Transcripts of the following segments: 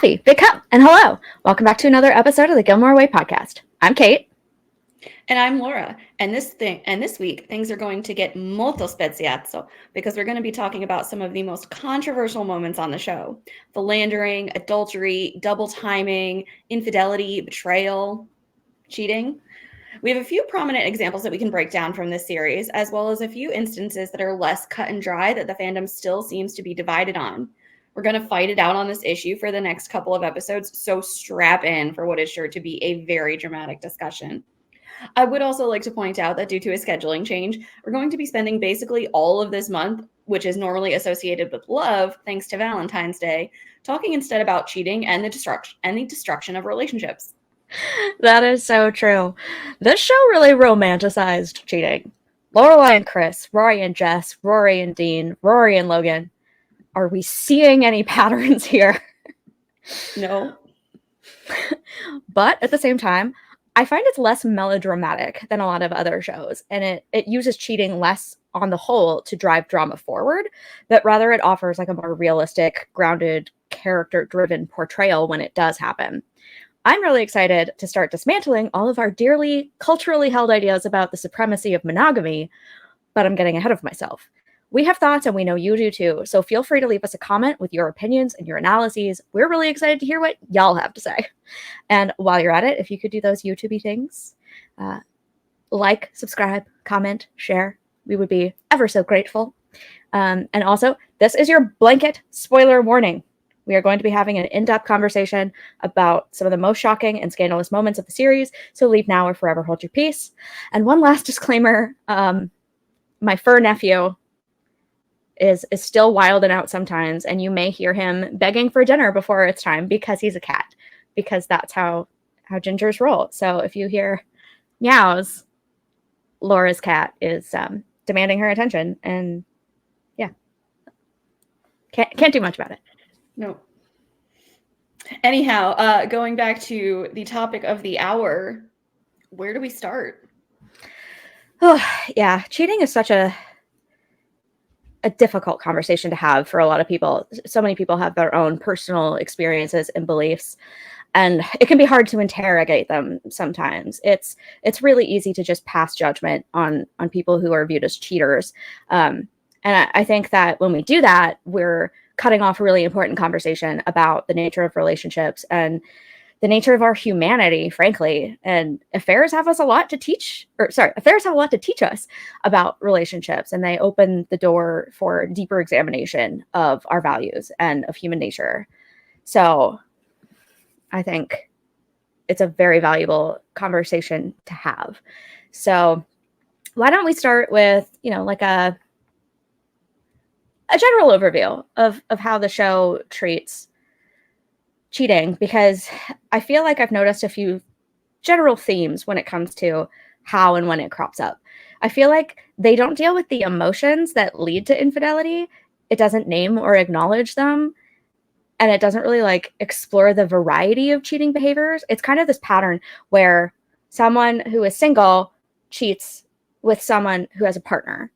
coffee, big cup, and hello. Welcome back to another episode of the Gilmore Way Podcast. I'm Kate. And I'm Laura. And this week, things are going to get molto speziato because we're going to be talking about some of the most controversial moments on the show. Philandering, adultery, double timing, infidelity, betrayal, cheating. We have a few prominent examples that we can break down from this series, as well as a few instances that are less cut and dry that the fandom still seems to be divided on. We're going to fight it out on this issue for the next couple of episodes, so strap in for what is sure to be a very dramatic discussion. I would also like to point out that due to a scheduling change, we're going to be spending basically all of this month, which is normally associated with love, thanks to Valentine's Day, talking instead about cheating and the destruction of relationships. That is so true. This show really romanticized cheating. Lorelai and Chris, Rory and Jess, Rory and Dean, Rory and Logan. Are we seeing any patterns here? No. But at the same time, I find it's less melodramatic than a lot of other shows, and it uses cheating less on the whole to drive drama forward, but rather it offers like a more realistic, grounded, character-driven portrayal when it does happen. I'm really excited to start dismantling all of our dearly culturally held ideas about the supremacy of monogamy, but I'm getting ahead of myself. We have thoughts and we know you do too, so feel free to leave us a comment with your opinions and your analyses. We're really excited to hear what y'all have to say. And while you're at it, if you could do those YouTube-y things, like, subscribe, comment, share, we would be ever so grateful. And also, this is your blanket spoiler warning. We are going to be having an in-depth conversation about some of the most shocking and scandalous moments of the series, so leave now or forever hold your peace. And one last disclaimer, my fur nephew is still wilding out sometimes, and you may hear him begging for dinner before it's time because he's a cat, because that's how gingers roll. So if you hear meows, Laura's cat is demanding her attention, and yeah, can't do much about it. No. Anyhow, going back to the topic of the hour, where do we start? Oh, yeah, cheating is such a difficult conversation to have for a lot of people. So many people have their own personal experiences and beliefs, and it can be hard to interrogate them sometimes. It's really easy to just pass judgment on people who are viewed as cheaters. And I think that when we do that, we're cutting off a really important conversation about the nature of relationships and the nature of our humanity, frankly. And affairs have a lot to teach us about relationships, and they open the door for deeper examination of our values and of human nature. So I think it's a very valuable conversation to have. So why don't we start with, like a general overview of how the show treats cheating, because I feel like I've noticed a few general themes when it comes to how and when it crops up. I feel like they don't deal with the emotions that lead to infidelity. It doesn't name or acknowledge them. And it doesn't really explore the variety of cheating behaviors. It's kind of this pattern where someone who is single cheats with someone who has a partner,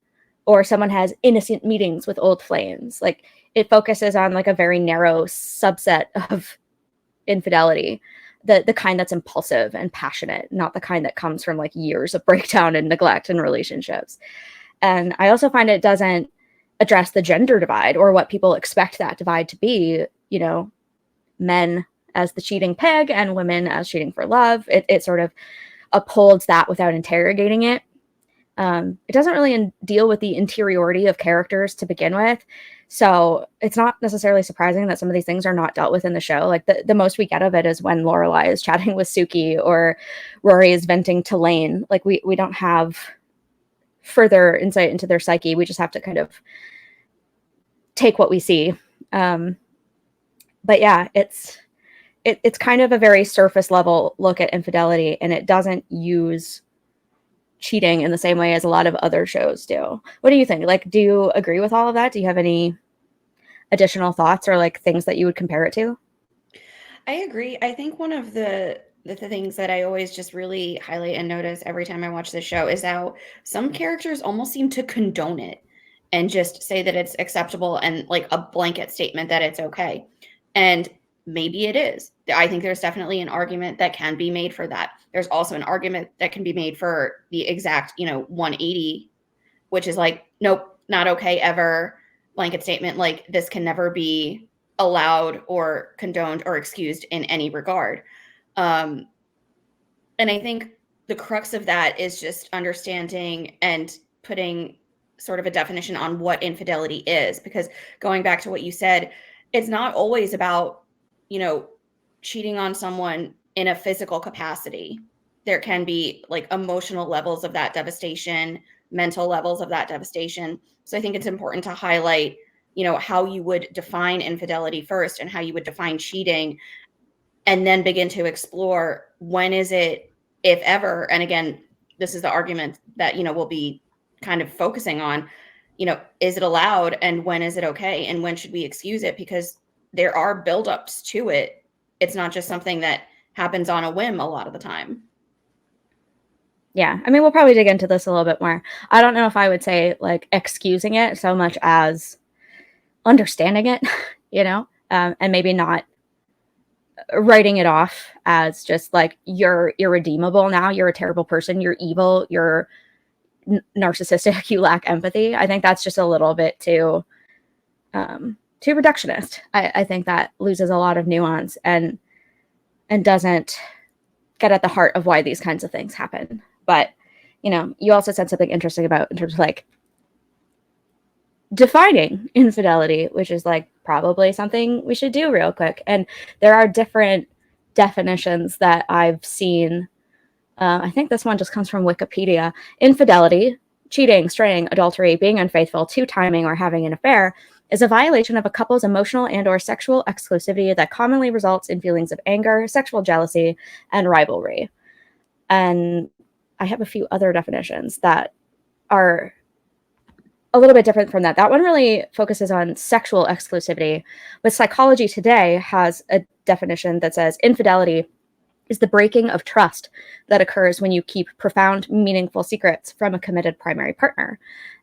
or someone has innocent meetings with old flames. It focuses on a very narrow subset of infidelity, the kind that's impulsive and passionate, not the kind that comes from years of breakdown and neglect in relationships. And I also find it doesn't address the gender divide or what people expect that divide to be, men as the cheating peg and women as cheating for love. It sort of upholds that without interrogating it. It doesn't really deal with the interiority of characters to begin with. So it's not necessarily surprising that some of these things are not dealt with in the show. The most we get of it is when Lorelai is chatting with Suki or Rory is venting to Lane. We don't have further insight into their psyche. We just have to kind of take what we see. But yeah, it's kind of a very surface level look at infidelity, and it doesn't use cheating in the same way as a lot of other shows do. What do you think? Do you agree with all of that? Do you have any additional thoughts or things that you would compare it to? I agree. I think one of the things that I always just really highlight and notice every time I watch this show is how some characters almost seem to condone it and just say that it's acceptable and a blanket statement that it's okay. And maybe it is. I think there's definitely an argument that can be made for that. There's also an argument that can be made for the exact, 180, which is like, nope, not okay ever, blanket statement, like this can never be allowed or condoned or excused in any regard. And I think the crux of that is just understanding and putting sort of a definition on what infidelity is, because going back to what you said, it's not always about, cheating on someone in a physical capacity. There can be like emotional levels of that devastation, mental levels of that devastation. So I think it's important to highlight, how you would define infidelity first and how you would define cheating, and then begin to explore when is it, if ever, and again, this is the argument that, we'll be kind of focusing on, is it allowed and when is it okay and when should we excuse it? Because there are buildups to it. It's not just something that happens on a whim a lot of the time. Yeah. I mean, we'll probably dig into this a little bit more. I don't know if I would say like excusing it so much as understanding it, and maybe not writing it off as just like you're irredeemable now, you're a terrible person, you're evil, you're narcissistic, you lack empathy. I think that's just a little bit too reductionist. I think that loses a lot of nuance and doesn't get at the heart of why these kinds of things happen. But you also said something interesting about in terms of like defining infidelity, which is like probably something we should do real quick. And there are different definitions that I've seen. I think this one just comes from Wikipedia. Infidelity, cheating, straying, adultery, being unfaithful, two-timing, or having an affair is a violation of a couple's emotional and or sexual exclusivity that commonly results in feelings of anger, sexual jealousy, and rivalry. And I have a few other definitions that are a little bit different from that. That one really focuses on sexual exclusivity, but Psychology Today has a definition that says infidelity is the breaking of trust that occurs when you keep profound, meaningful secrets from a committed primary partner.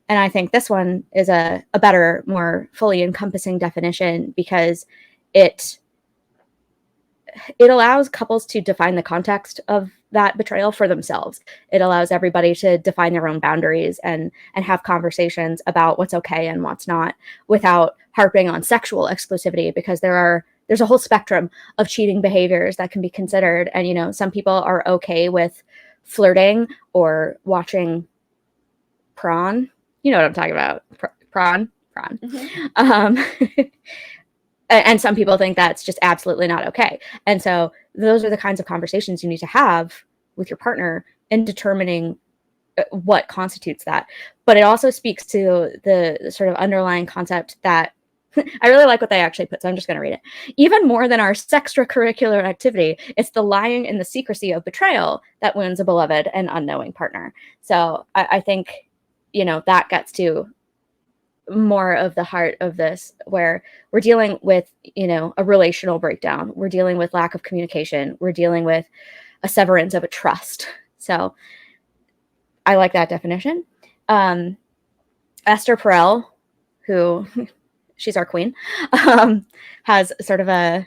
And I think this one is a better, more fully encompassing definition because it allows couples to define the context of that betrayal for themselves. It allows everybody to define their own boundaries and have conversations about what's okay and what's not without harping on sexual exclusivity, because there's a whole spectrum of cheating behaviors that can be considered. And, some people are okay with flirting or watching prawn. You know what I'm talking about. Prawn. Mm-hmm. And some people think that's just absolutely not okay. And so those are the kinds of conversations you need to have with your partner in determining what constitutes that. But it also speaks to the sort of underlying concept that I really like what they actually put, so I'm just going to read it. Even more than our extracurricular activity, it's the lying and the secrecy of betrayal that wounds a beloved and unknowing partner. So I think, that gets to more of the heart of this, where we're dealing with, a relational breakdown. We're dealing with lack of communication. We're dealing with a severance of a trust. So I like that definition. Esther Perel, who she's our queen, has sort of an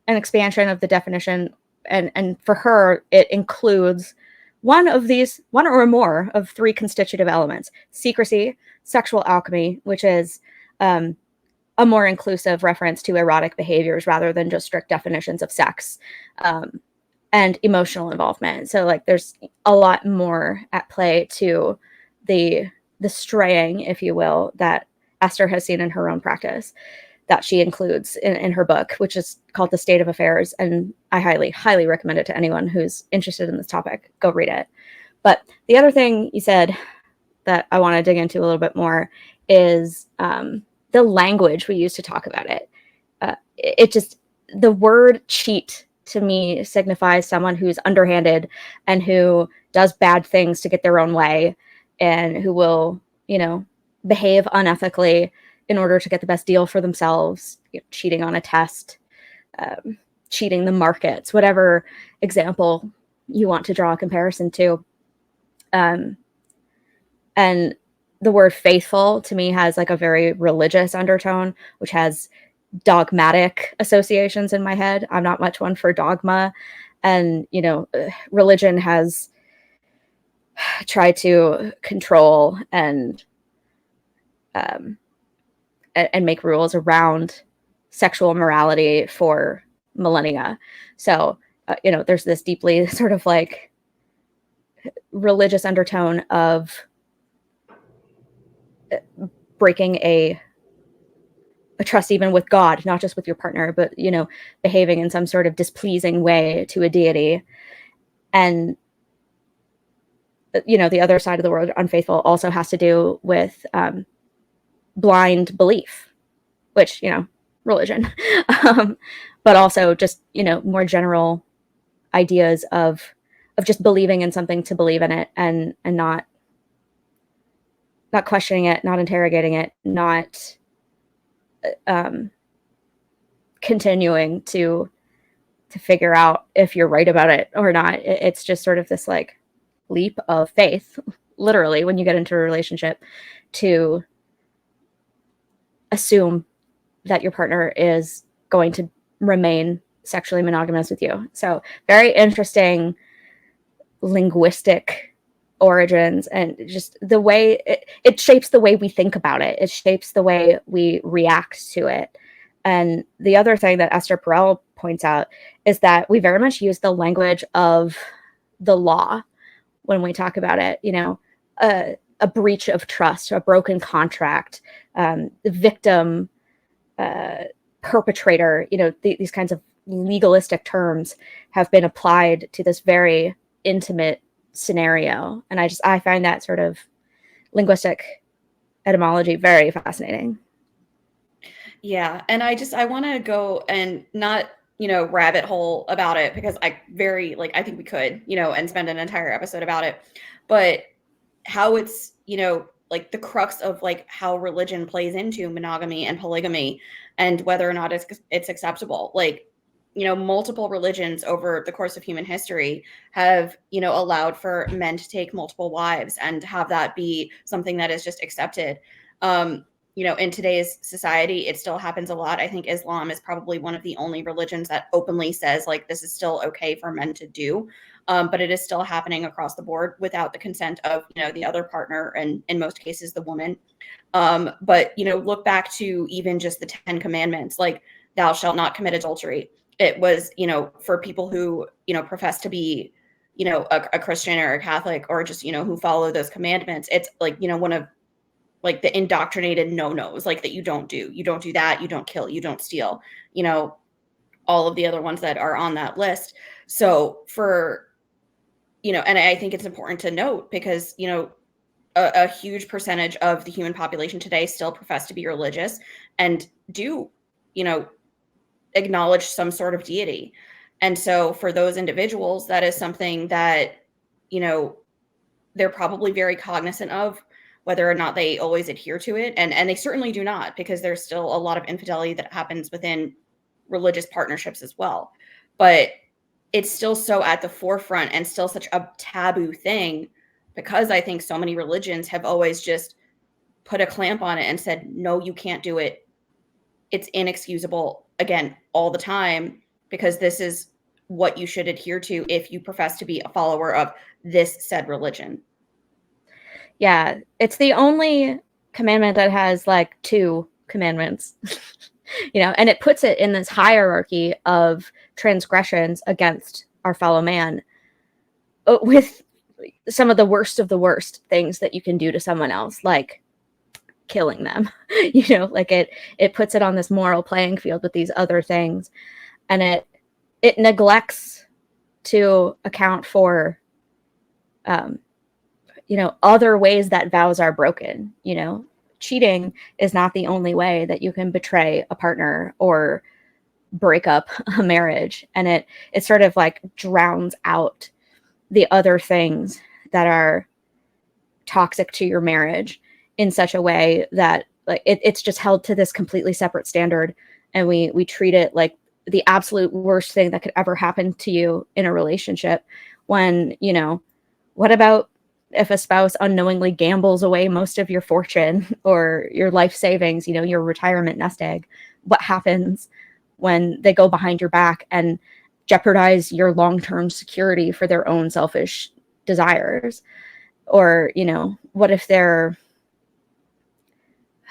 expansion of the definition. And for her, it includes one or more of three constitutive elements: secrecy, sexual alchemy, which is a more inclusive reference to erotic behaviors rather than just strict definitions of sex, and emotional involvement. So like there's a lot more at play to the straying, if you will, that Esther has seen in her own practice, that she includes in her book, which is called The State of Affairs. And I highly, highly recommend it to anyone who's interested in this topic. Go read it. But the other thing you said that I want to dig into a little bit more is the language we use to talk about it. The word cheat to me signifies someone who's underhanded and who does bad things to get their own way, and who will, behave unethically in order to get the best deal for themselves, cheating on a test, cheating the markets, whatever example you want to draw a comparison to. And the word faithful to me has like a very religious undertone, which has dogmatic associations in my head. I'm not much one for dogma. And, religion has tried to control and make rules around sexual morality for millennia. So, there's this deeply sort of like religious undertone of breaking a trust even with God, not just with your partner, but, behaving in some sort of displeasing way to a deity. And, the other side of the world, unfaithful, also has to do with blind belief, which, religion, but also just, more general ideas of just believing in something to believe in it, and not questioning it, not interrogating it, not continuing to figure out if you're right about it or not. It's just sort of this like leap of faith, literally, when you get into a relationship, to assume that your partner is going to remain sexually monogamous with you. So very interesting linguistic origins, and just the way it shapes the way we think about it. It shapes the way we react to it. And the other thing that Esther Perel points out is that we very much use the language of the law when we talk about it. A breach of trust, a broken contract, the victim, perpetrator, these kinds of legalistic terms have been applied to this very intimate scenario. And I find that sort of linguistic etymology very fascinating. Yeah. And I want to go and not, rabbit hole about it, because I think we could, and spend an entire episode about it, but how it's, like the crux of like how religion plays into monogamy and polygamy, and whether or not it's acceptable. Like, multiple religions over the course of human history have, allowed for men to take multiple wives and have that be something that is just accepted. In today's society, it still happens a lot. I think Islam is probably one of the only religions that openly says like this is still okay for men to do. But it is still happening across the board without the consent of, the other partner, and in most cases the woman. But, look back to even just the 10 Commandments, like thou shalt not commit adultery. It was, for people who, profess to be, a Christian or a Catholic, or just, who follow those commandments. It's like, one of like the indoctrinated no-nos, like that you don't do that, you don't kill, you don't steal, all of the other ones that are on that list. So for, and I think it's important to note, because, a huge percentage of the human population today still profess to be religious and do, acknowledge some sort of deity. And so for those individuals, that is something that, they're probably very cognizant of, whether or not they always adhere to it. And they certainly do not, because there's still a lot of infidelity that happens within religious partnerships as well. But it's still so at the forefront and still such a taboo thing, because I think so many religions have always just put a clamp on it and said, no, you can't do it. It's inexcusable, again, all the time, because this is what you should adhere to if you profess to be a follower of this said religion. Yeah, it's the only commandment that has like 2 commandments, and it puts it in this hierarchy of transgressions against our fellow man, with some of the worst things that you can do to someone else, like killing them. Like it puts it on this moral playing field with these other things, and it neglects to account for other ways that vows are broken. Cheating is not the only way that you can betray a partner or break up a marriage, and it sort of like drowns out the other things that are toxic to your marriage in such a way that like it's just held to this completely separate standard, and we treat it like the absolute worst thing that could ever happen to you in a relationship. When what about if a spouse unknowingly gambles away most of your fortune or your life savings, your retirement nest egg, what happens when they go behind your back and jeopardize your long-term security for their own selfish desires. Or, you know, what if they're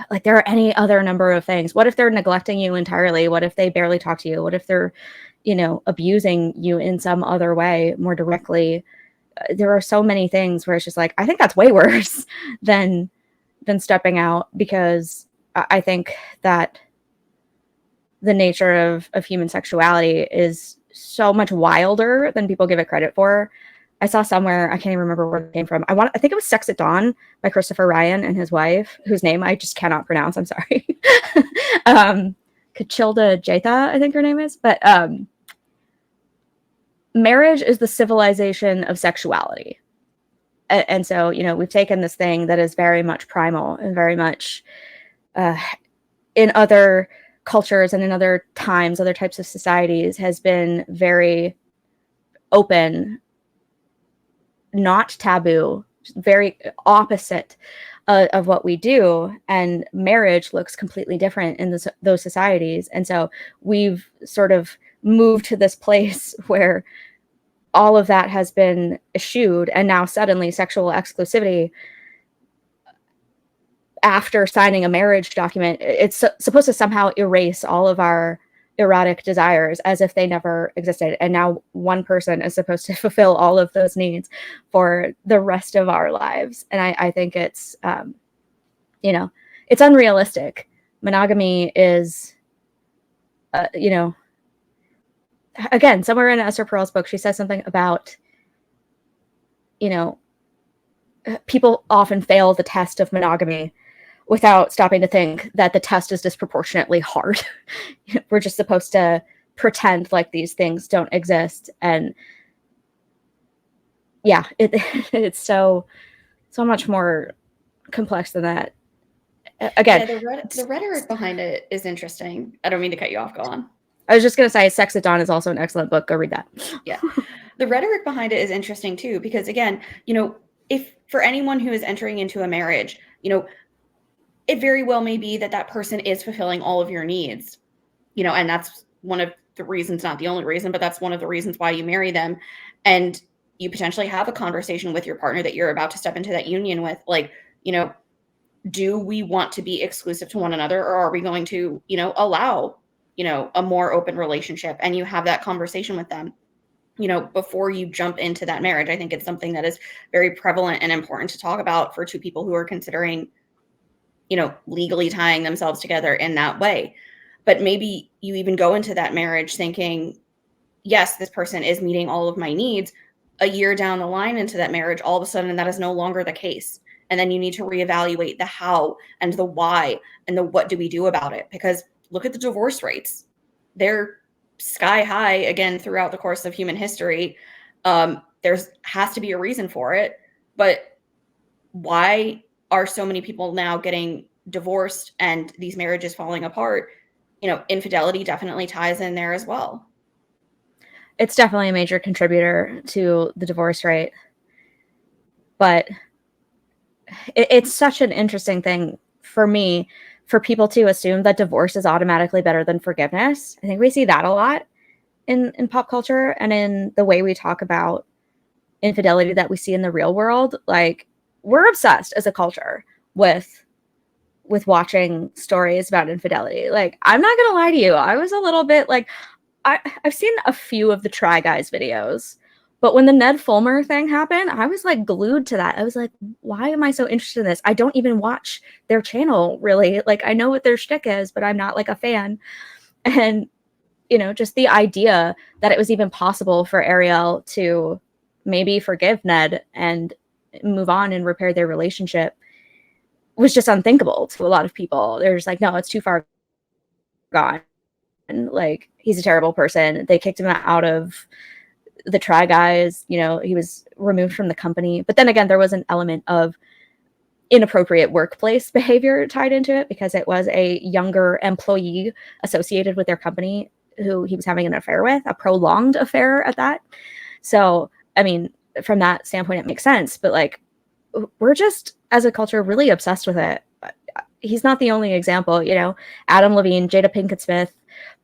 like, there are any other number of things. What if they're neglecting you entirely? What if they barely talk to you? What if they're, you know, abusing you in some other way more directly? There are so many things where it's just like, I think that's way worse than stepping out, because I think that the nature of human sexuality is so much wilder than people give it credit for. I saw somewhere, I can't even remember where it came from. I think it was Sex at Dawn by Christopher Ryan and his wife, whose name I just cannot pronounce. I'm sorry. Kachilda Jatha, I think her name is. But marriage is the civilization of sexuality. And so, you know, we've taken this thing that is very much primal and very much in other cultures and in other times, other types of societies, has been very open, not taboo, very opposite of what we do. And marriage looks completely different in those societies. And so we've sort of moved to this place where all of that has been eschewed, and now suddenly sexual exclusivity after signing a marriage document, it's supposed to somehow erase all of our erotic desires as if they never existed. And now one person is supposed to fulfill all of those needs for the rest of our lives. And I think it's, you know, it's unrealistic. Monogamy is, you know, again, somewhere in Esther Perel's book, she says something about, you know, people often fail the test of monogamy without stopping to think that the test is disproportionately hard. We're just supposed to pretend like these things don't exist. And yeah, it's so much more complex than that. Again, the rhetoric behind it is interesting. I don't mean to cut you off. Go on. I was just going to say Sex at Dawn is also an excellent book. Go read that. Yeah. The rhetoric behind it is interesting too, because again, you know, if for anyone who is entering into a marriage, you know, it very well may be that that person is fulfilling all of your needs, you know, and that's one of the reasons, not the only reason, but that's one of the reasons why you marry them. And you potentially have a conversation with your partner that you're about to step into that union with, like, you know, do we want to be exclusive to one another, or are we going to, you know, allow, you know, a more open relationship? And you have that conversation with them, you know, before you jump into that marriage. I think it's something that is very prevalent and important to talk about for two people who are considering, you know, legally tying themselves together in that way. But maybe you even go into that marriage thinking, yes, this person is meeting all of my needs. A year down the line into that marriage, all of a sudden that is no longer the case. And then you need to reevaluate the how and the why and the what do we do about it? Because look at the divorce rates. They're sky high again throughout the course of human history. There's has to be a reason for it. But why are so many people now getting divorced and these marriages falling apart? You know, infidelity definitely ties in there as well. It's definitely a major contributor to the divorce rate. But it's such an interesting thing for me, for people to assume that divorce is automatically better than forgiveness. I think we see that a lot in pop culture and in the way we talk about infidelity that we see in the real world. Like, we're obsessed as a culture with watching stories about infidelity. Like, I'm not gonna lie to you, I was a little bit like, I've seen a few of the Try Guys videos, but when the Ned Fulmer thing happened, I was like glued to that. I was like, why am I so interested in this? I don't even watch their channel, really. Like, I know what their shtick is, but I'm not like a fan. And, you know, just the idea that it was even possible for Ariel to maybe forgive Ned and move on and repair their relationship was just unthinkable to a lot of people. They're just like, no, it's too far gone. And like, he's a terrible person. They kicked him out of the Try Guys. You know, he was removed from the company. But then again, there was an element of inappropriate workplace behavior tied into it, because it was a younger employee associated with their company who he was having an affair with, a prolonged affair at that. So, I mean, from that standpoint, it makes sense. But like, we're just, as a culture, really obsessed with it. he's not the only example. Adam Levine, Jada Pinkett Smith,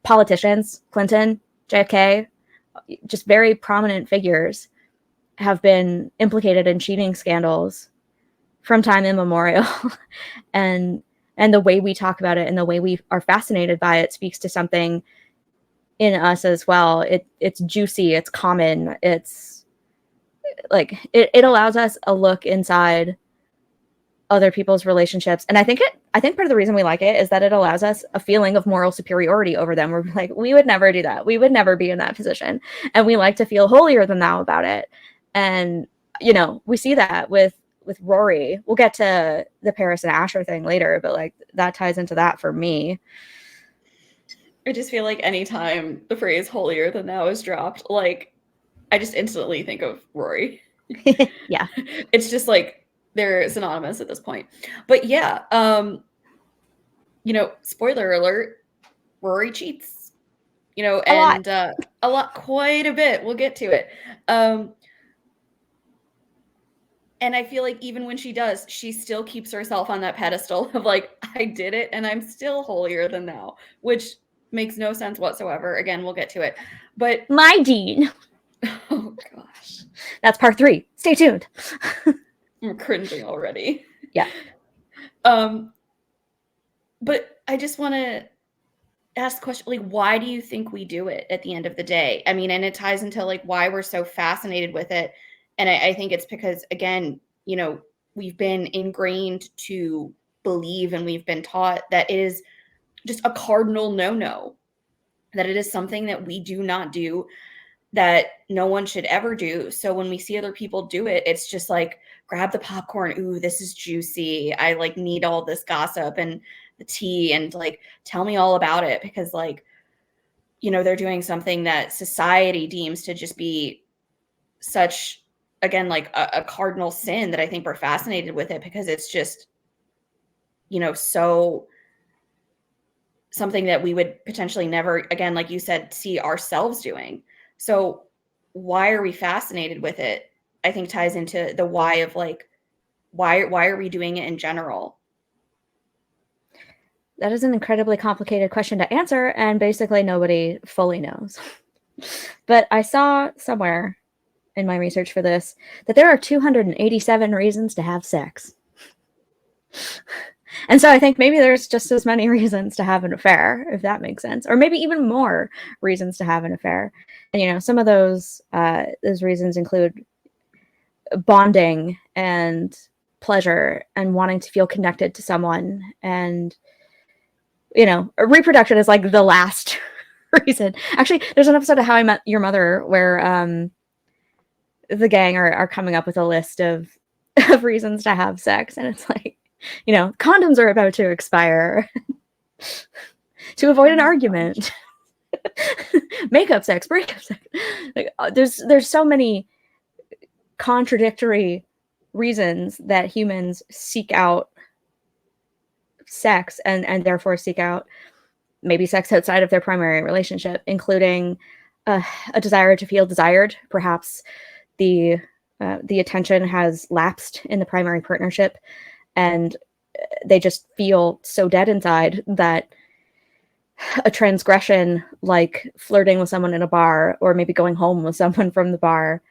politicians, Clinton, JFK, just very prominent figures have been implicated in cheating scandals from time immemorial. and the way we talk about it and the way we are fascinated by it speaks to something in us as well. It's juicy, it's common, it's like it allows us a look inside other people's relationships. And I think part of the reason we like it is that it allows us a feeling of moral superiority over them. We're like, we would never do that. We would never be in that position. And we like to feel holier than thou about it. And, we see that with Rory. We'll get to the Paris and Asher thing later, but like that ties into that for me. I just feel like anytime the phrase holier than thou is dropped, like I just instantly think of Rory. Yeah. It's just like, they're synonymous at this point. But yeah, spoiler alert, Rory cheats, and a lot, quite a bit. We'll get to it. And I feel like even when she does, she still keeps herself on that pedestal of like, I did it and I'm still holier than thou, which makes no sense whatsoever. Again, we'll get to it. But my Dean. Oh gosh. That's part 3. Stay tuned. I'm cringing already. Yeah. But I just want to ask the question, like, why do you think we do it at the end of the day? I mean, and it ties into like why we're so fascinated with it. And I think it's because, again, we've been ingrained to believe and we've been taught that it is just a cardinal no-no, that it is something that we do not do, that no one should ever do. So when we see other people do it, it's just like, grab the popcorn. Ooh, this is juicy. I like need all this gossip and the tea and like, tell me all about it, because like, they're doing something that society deems to just be such, again, like a cardinal sin, that I think we're fascinated with it because it's just, so something that we would potentially never, again, like you said, see ourselves doing. So why are we fascinated with it? I think ties into the why of like, why are we doing it in general? That is an incredibly complicated question to answer, and basically nobody fully knows. But I saw somewhere in my research for this that there are 287 reasons to have sex. And so I think maybe there's just as many reasons to have an affair, if that makes sense, or maybe even more reasons to have an affair. And some of those reasons include bonding and pleasure and wanting to feel connected to someone, and reproduction is like the last reason. Actually, there's an episode of How I Met Your Mother where the gang are coming up with a list of reasons to have sex, and it's like, condoms are about to expire, to avoid an argument, makeup sex, breakup sex. Like, there's so many contradictory reasons that humans seek out sex and therefore seek out maybe sex outside of their primary relationship, including a desire to feel desired. Perhaps the attention has lapsed in the primary partnership and they just feel so dead inside that a transgression like flirting with someone in a bar, or maybe going home with someone from the bar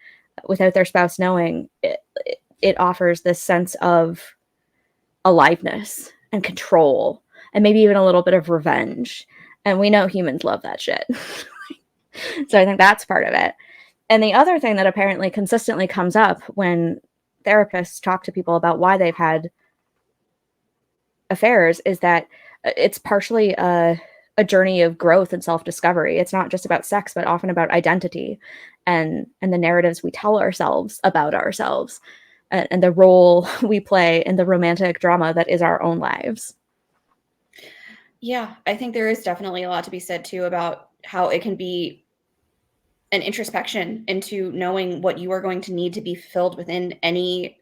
without their spouse knowing, it offers this sense of aliveness and control and maybe even a little bit of revenge. And we know humans love that shit. So I think that's part of it. And the other thing that apparently consistently comes up when therapists talk to people about why they've had affairs is that it's partially a journey of growth and self-discovery. It's not just about sex, but often about identity and the narratives we tell ourselves about ourselves, and the role we play in the romantic drama that is our own lives. Yeah, I think there is definitely a lot to be said too about how it can be an introspection into knowing what you are going to need to be fulfilled within any,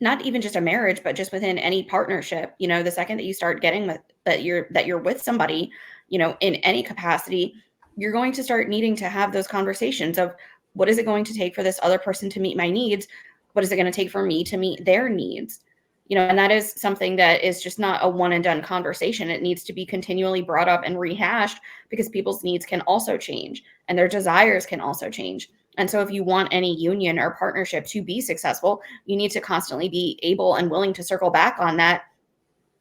not even just a marriage, but just within any partnership. The second that you start getting that you're with somebody, in any capacity, you're going to start needing to have those conversations of, what is it going to take for this other person to meet my needs? What is it going to take for me to meet their needs? and that is something that is just not a one and done conversation. It needs to be continually brought up and rehashed because people's needs can also change and their desires can also change. And so if you want any union or partnership to be successful, you need to constantly be able and willing to circle back on that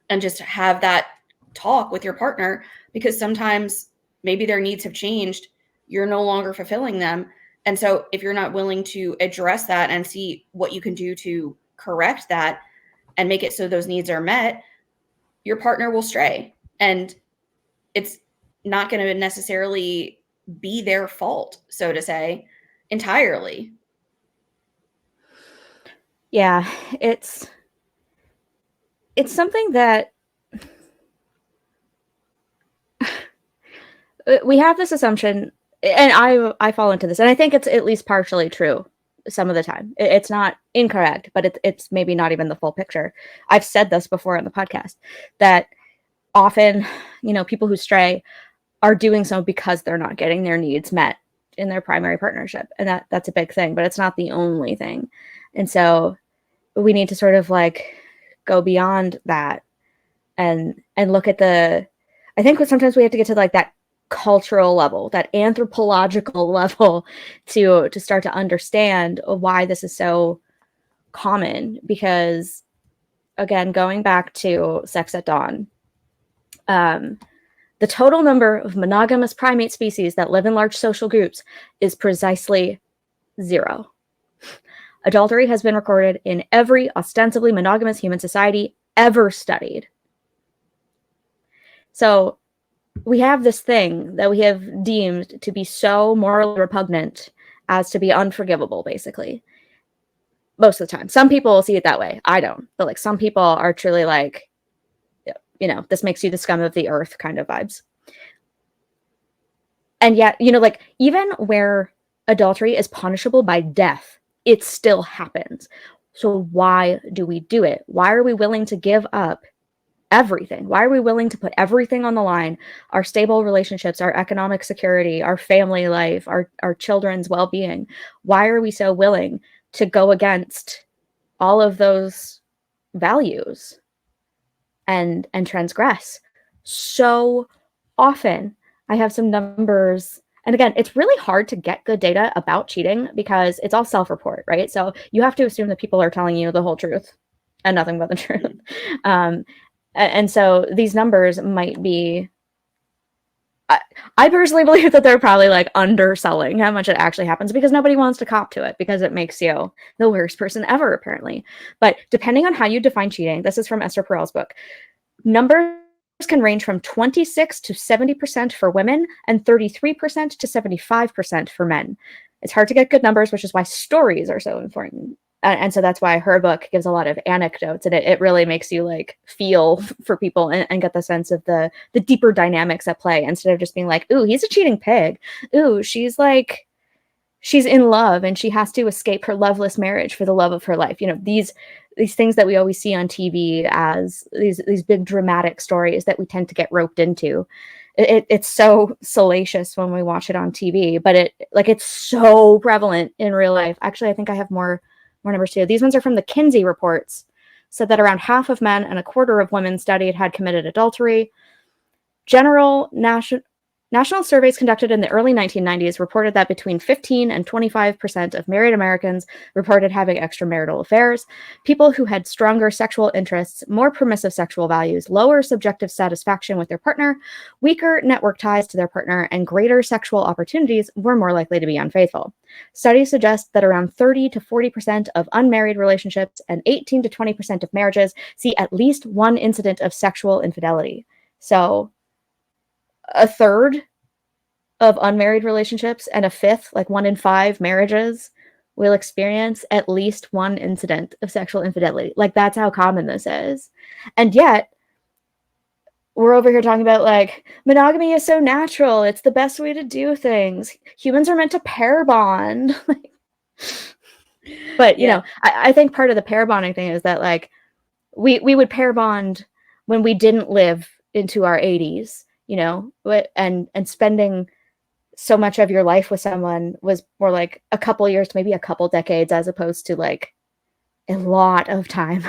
and just have that talk with your partner, because sometimes maybe their needs have changed. You're no longer fulfilling them. And so if you're not willing to address that and see what you can do to correct that and make it so those needs are met, your partner will stray. And it's not going to necessarily be their fault, so to say, entirely. Yeah, it's something that we have this assumption, and I fall into this, and I think it's at least partially true some of the time. It's not incorrect, but it's maybe not even the full picture. I've said this before on the podcast, that often, people who stray are doing so because they're not getting their needs met in their primary partnership. And that's a big thing, but it's not the only thing. And so we need to sort of like go beyond that and look at I think sometimes we have to get to like that cultural level, that anthropological level to start to understand why this is so common. Because again, going back to Sex at Dawn, the total number of monogamous primate species that live in large social groups is precisely 0. Adultery has been recorded in every ostensibly monogamous human society ever studied. So we have this thing that we have deemed to be so morally repugnant as to be unforgivable, basically. Most of the time. Some people see it that way. I don't. But like some people are truly like, this makes you the scum of the earth kind of vibes. And yet, like even where adultery is punishable by death, it still happens. So why do we do it? Why are we willing to give up everything? Why are we willing to put everything on the line? Our stable relationships, our economic security, our family life, our children's well-being. Why are we so willing to go against all of those values and transgress? So often I have some numbers, and again, it's really hard to get good data about cheating because it's all self-report, right? So you have to assume that people are telling you the whole truth and nothing but the truth. And so these numbers might be, I personally believe that they're probably like underselling how much it actually happens, because nobody wants to cop to it because it makes you the worst person ever, apparently. But depending on how you define cheating, this is from Esther Perel's book, numbers can range from 26 to 70% for women and 33% to 75% for men. It's hard to get good numbers, which is why stories are so important. And so that's why her book gives a lot of anecdotes, and it really makes you like feel for people and get the sense of the deeper dynamics at play, instead of just being like, ooh, he's a cheating pig. Ooh, she's in love and she has to escape her loveless marriage for the love of her life. These things that we always see on TV as these big dramatic stories that we tend to get roped into. It's so salacious when we watch it on TV, but it's so prevalent in real life. Actually, I think I have more numbers too. These ones are from the Kinsey reports, said that around half of men and a quarter of women studied had committed adultery. National surveys conducted in the early 1990s reported that between 15 and 25% of married Americans reported having extramarital affairs. People who had stronger sexual interests, more permissive sexual values, lower subjective satisfaction with their partner, weaker network ties to their partner, and greater sexual opportunities were more likely to be unfaithful. Studies suggest that around 30 to 40% of unmarried relationships and 18 to 20% of marriages see at least one incident of sexual infidelity. So a third of unmarried relationships and a fifth, like 1 in 5 marriages, will experience at least one incident of sexual infidelity. Like, that's how common this is. And yet, we're over here talking about like monogamy is so natural. It's the best way to do things. Humans are meant to pair bond. But, I think part of the pair bonding thing is that like we would pair bond when we didn't live into our 80s, and spending so much of your life with someone was more like a couple years to maybe a couple decades, as opposed to like a lot of time.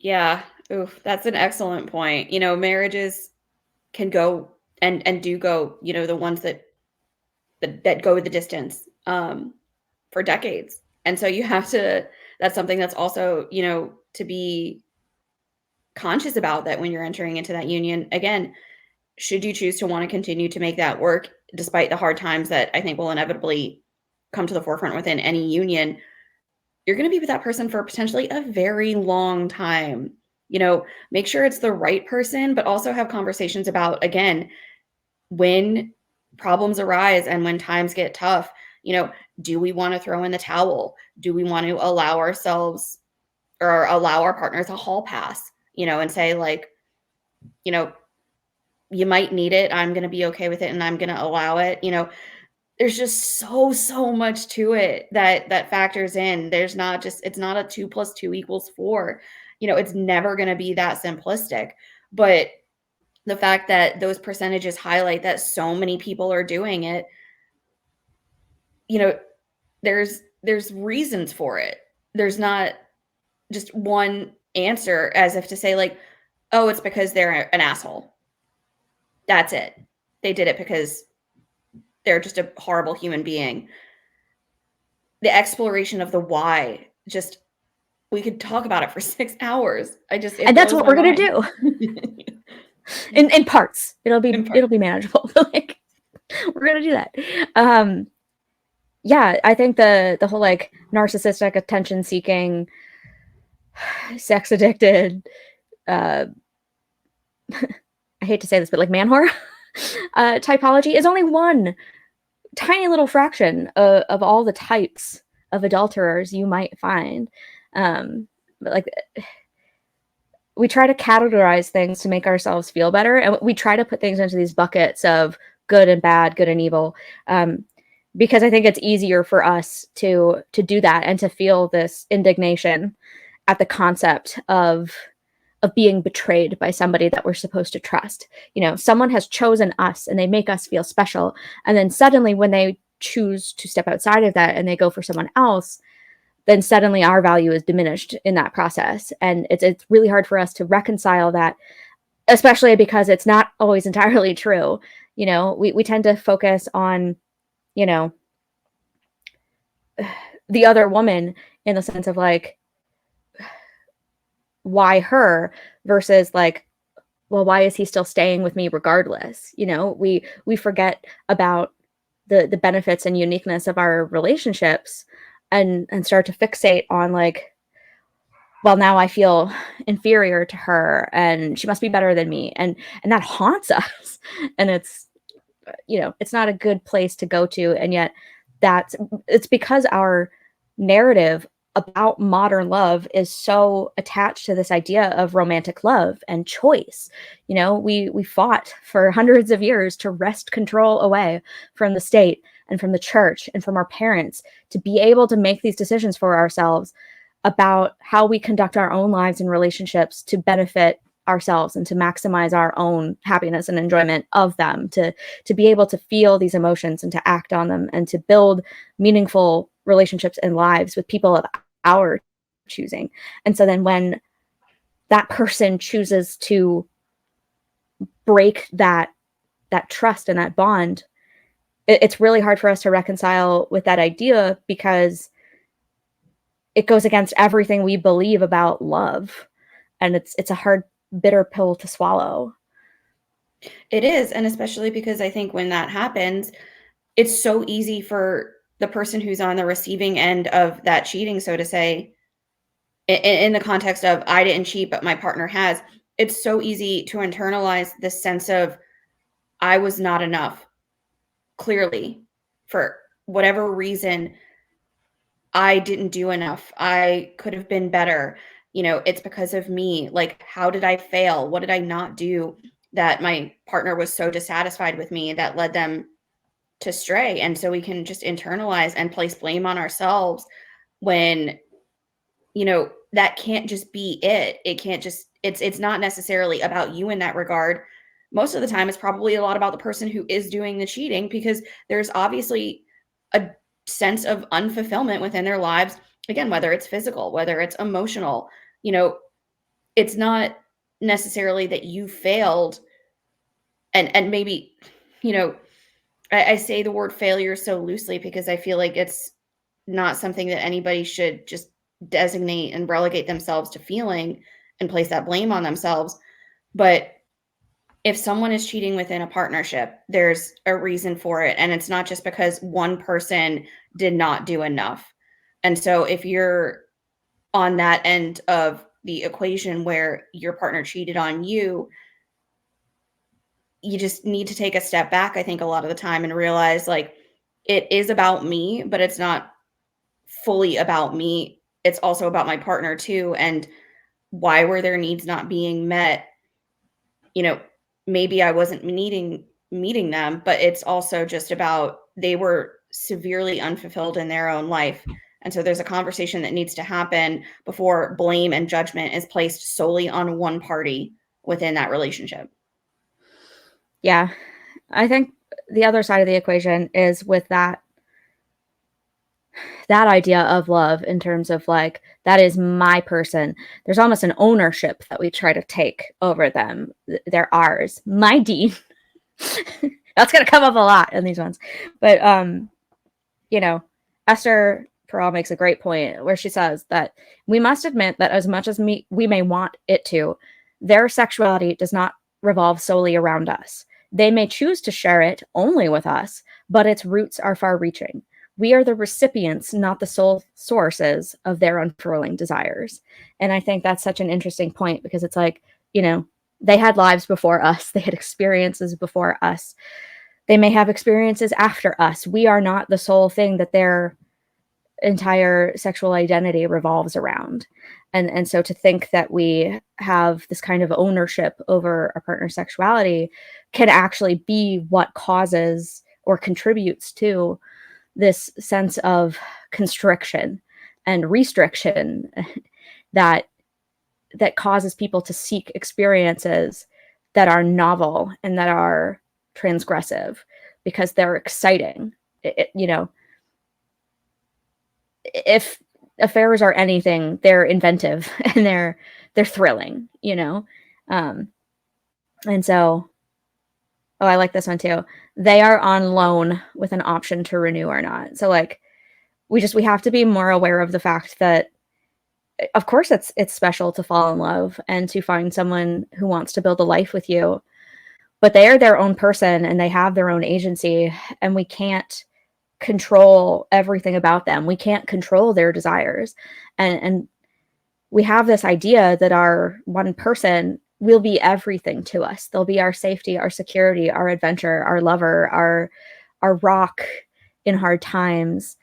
Yeah. Oof, that's an excellent point. Marriages can go and do go, the ones that go the distance for decades. And so you have to, that's something that's also, to be conscious about, that when you're entering into that union, again, should you choose to want to continue to make that work despite the hard times that I think will inevitably come to the forefront within any union, you're going to be with that person for potentially a very long time. Make sure it's the right person, but also have conversations about, again, when problems arise and when times get tough, do we want to throw in the towel? Do we want to allow ourselves or allow our partners a hall pass, and say, like, you might need it. I'm going to be okay with it and I'm going to allow it. There's just so much to it that factors in. It's not a 2 + 2 = 4. It's never going to be that simplistic. But the fact that those percentages highlight that so many people are doing it, there's reasons for it. There's not just one answer, as if to say, like, oh, it's because they're an asshole. That's it. They did it because they're just a horrible human being. The exploration of the why, just, we could talk about it for 6 hours. And that's what we're going to do. in parts. It'll be manageable. Like, we're going to do that. Yeah, I think the whole, like, narcissistic, attention seeking, sex addicted, I hate to say this, but, like, man whore typology is only one tiny little fraction of all the types of adulterers you might find. But, like, we try to categorize things to make ourselves feel better, and we try to put things into these buckets of good and bad, good and evil, because I think it's easier for us to do that and to feel this indignation at the concept of being betrayed by somebody that we're supposed to trust. Someone has chosen us and they make us feel special, and then suddenly when they choose to step outside of that and they go for someone else, then suddenly our value is diminished in that process. And it's really hard for us to reconcile that, especially because it's not always entirely true. We tend to focus on, the other woman, in the sense of, like, why her, versus, like, well, why is he still staying with me regardless? We forget about the benefits and uniqueness of our relationships, and start to fixate on, like, well, now I feel inferior to her and she must be better than me. And that haunts us. And it's not a good place to go to. And yet it's because our narrative about modern love is so attached to this idea of romantic love and choice. We fought for hundreds of years to wrest control away from the state and from the church and from our parents, to be able to make these decisions for ourselves about how we conduct our own lives and relationships to benefit ourselves and to maximize our own happiness and enjoyment of them, to be able to feel these emotions and to act on them, and to build meaningful relationships and lives with people of our choosing. And so then when that person chooses to break that trust and that bond, it's really hard for us to reconcile with that idea, because it goes against everything we believe about love. And it's a hard, bitter pill to swallow. It is. And especially because I think when that happens, it's so easy for the person who's on the receiving end of that cheating, so to say, in the context of, I didn't cheat, but my partner has, it's so easy to internalize this sense of, I was not enough. Clearly, for whatever reason, I didn't do enough. I could have been better. It's because of me. Like, how did I fail? What did I not do that my partner was so dissatisfied with me that led them to stray? And so we can just internalize and place blame on ourselves, when, that can't just be it. It can't just, it's not necessarily about you in that regard. Most of the time, it's probably a lot about the person who is doing the cheating, because there's obviously a sense of unfulfillment within their lives. Again, whether it's physical, whether it's emotional, it's not necessarily that you failed, and maybe, you know, I say the word failure so loosely because I feel like it's not something that anybody should just designate and relegate themselves to feeling and place that blame on themselves. But if someone is cheating within a partnership, there's a reason for it. And it's not just because one person did not do enough. And so if you're on that end of the equation where your partner cheated on you, you just need to take a step back, I think, a lot of the time and realize, like, it is about me, but it's not fully about me. It's also about my partner too. And why were their needs not being met? You know, maybe I wasn't meeting them, but it's also just about they were severely unfulfilled in their own life. And so there's a conversation that needs to happen before blame and judgment is placed solely on one party within that relationship. Yeah. I think the other side of the equation is with that idea of love in terms of like, that is my person. There's almost an ownership that we try to take over them. They're ours. My deed. That's going to come up a lot in these ones. But, you know, Esther Perel makes a great point where she says that we must admit that as much as we may want it to, their sexuality does not revolve solely around us. They may choose to share it only with us, but its roots are far-reaching. We are the recipients, not the sole sources of their unfurling desires. And I think that's such an interesting point because it's like, you know, they had lives before us. They had experiences before us. They may have experiences after us. We are not the sole thing that their entire sexual identity revolves around. And so to think that we have this kind of ownership over our partner's sexuality can actually be what causes or contributes to this sense of constriction and restriction that causes people to seek experiences that are novel and that are transgressive because they're exciting. You know, if affairs are anything, they're inventive and they're thrilling, you know? And so, oh, I like this one too. They are on loan with an option to renew or not. So like, we have to be more aware of the fact that, of course, it's special to fall in love and to find someone who wants to build a life with you, but they are their own person and they have their own agency, and we can't control everything about them. We can't control their desires. And we have this idea that our one person will be everything to us. They'll be our safety, our security, our adventure, our lover, our rock in hard times.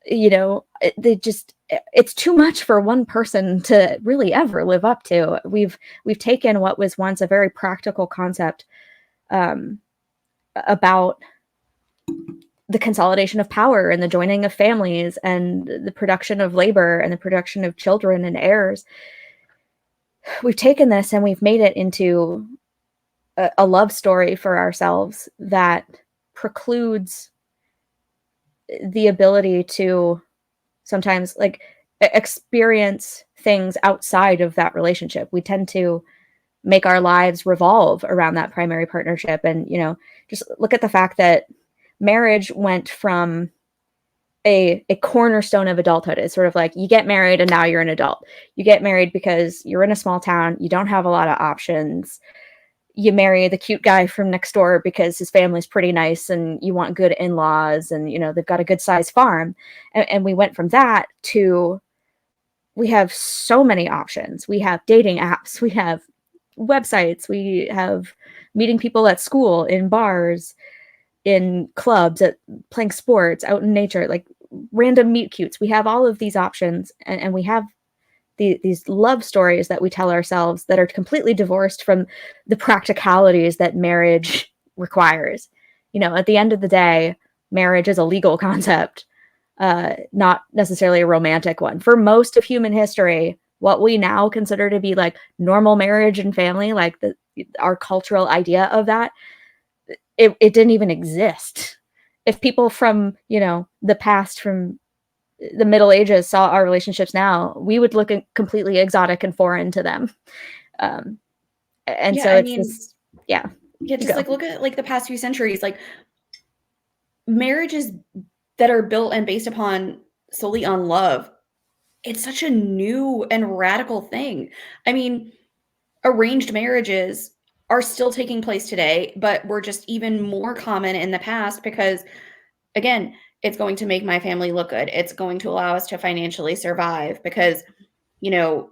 You know, it's too much for one person to really ever live up to. We've taken what was once a very practical concept about the consolidation of power and the joining of families and the production of labor and the production of children and heirs. We've taken this and we've made it into a love story for ourselves that precludes the ability to sometimes like experience things outside of that relationship. We tend to make our lives revolve around that primary partnership. And, you know, just look at the fact that marriage went from a cornerstone of adulthood. It's sort of like you get married and now you're an adult. You get married because you're in a small town. You don't have a lot of options. You marry the cute guy from next door because his family's pretty nice and you want good in-laws and, you know, they've got a good sized farm. And we went from that to, we have so many options. We have dating apps. We have websites. We have meeting people at school, in bars, in clubs, at playing sports, out in nature, like random meet cutes. We have all of these options, and we have these love stories that we tell ourselves that are completely divorced from the practicalities that marriage requires. You know, at the end of the day, marriage is a legal concept, not necessarily a romantic one. For most of human history, what we now consider to be like normal marriage and family, like our cultural idea of that, it didn't even exist. If people from, you know, the past, from the Middle Ages saw our relationships now, we would look completely exotic and foreign to them. And Yeah, so I it's mean, this, yeah. yeah, You just go. like look at like the past few centuries, like marriages that are built and based upon solely on love. It's such a new and radical thing. I mean, arranged marriages are still taking place today, but were just even more common in the past because, again, it's going to make my family look good. It's going to allow us to financially survive because, you know,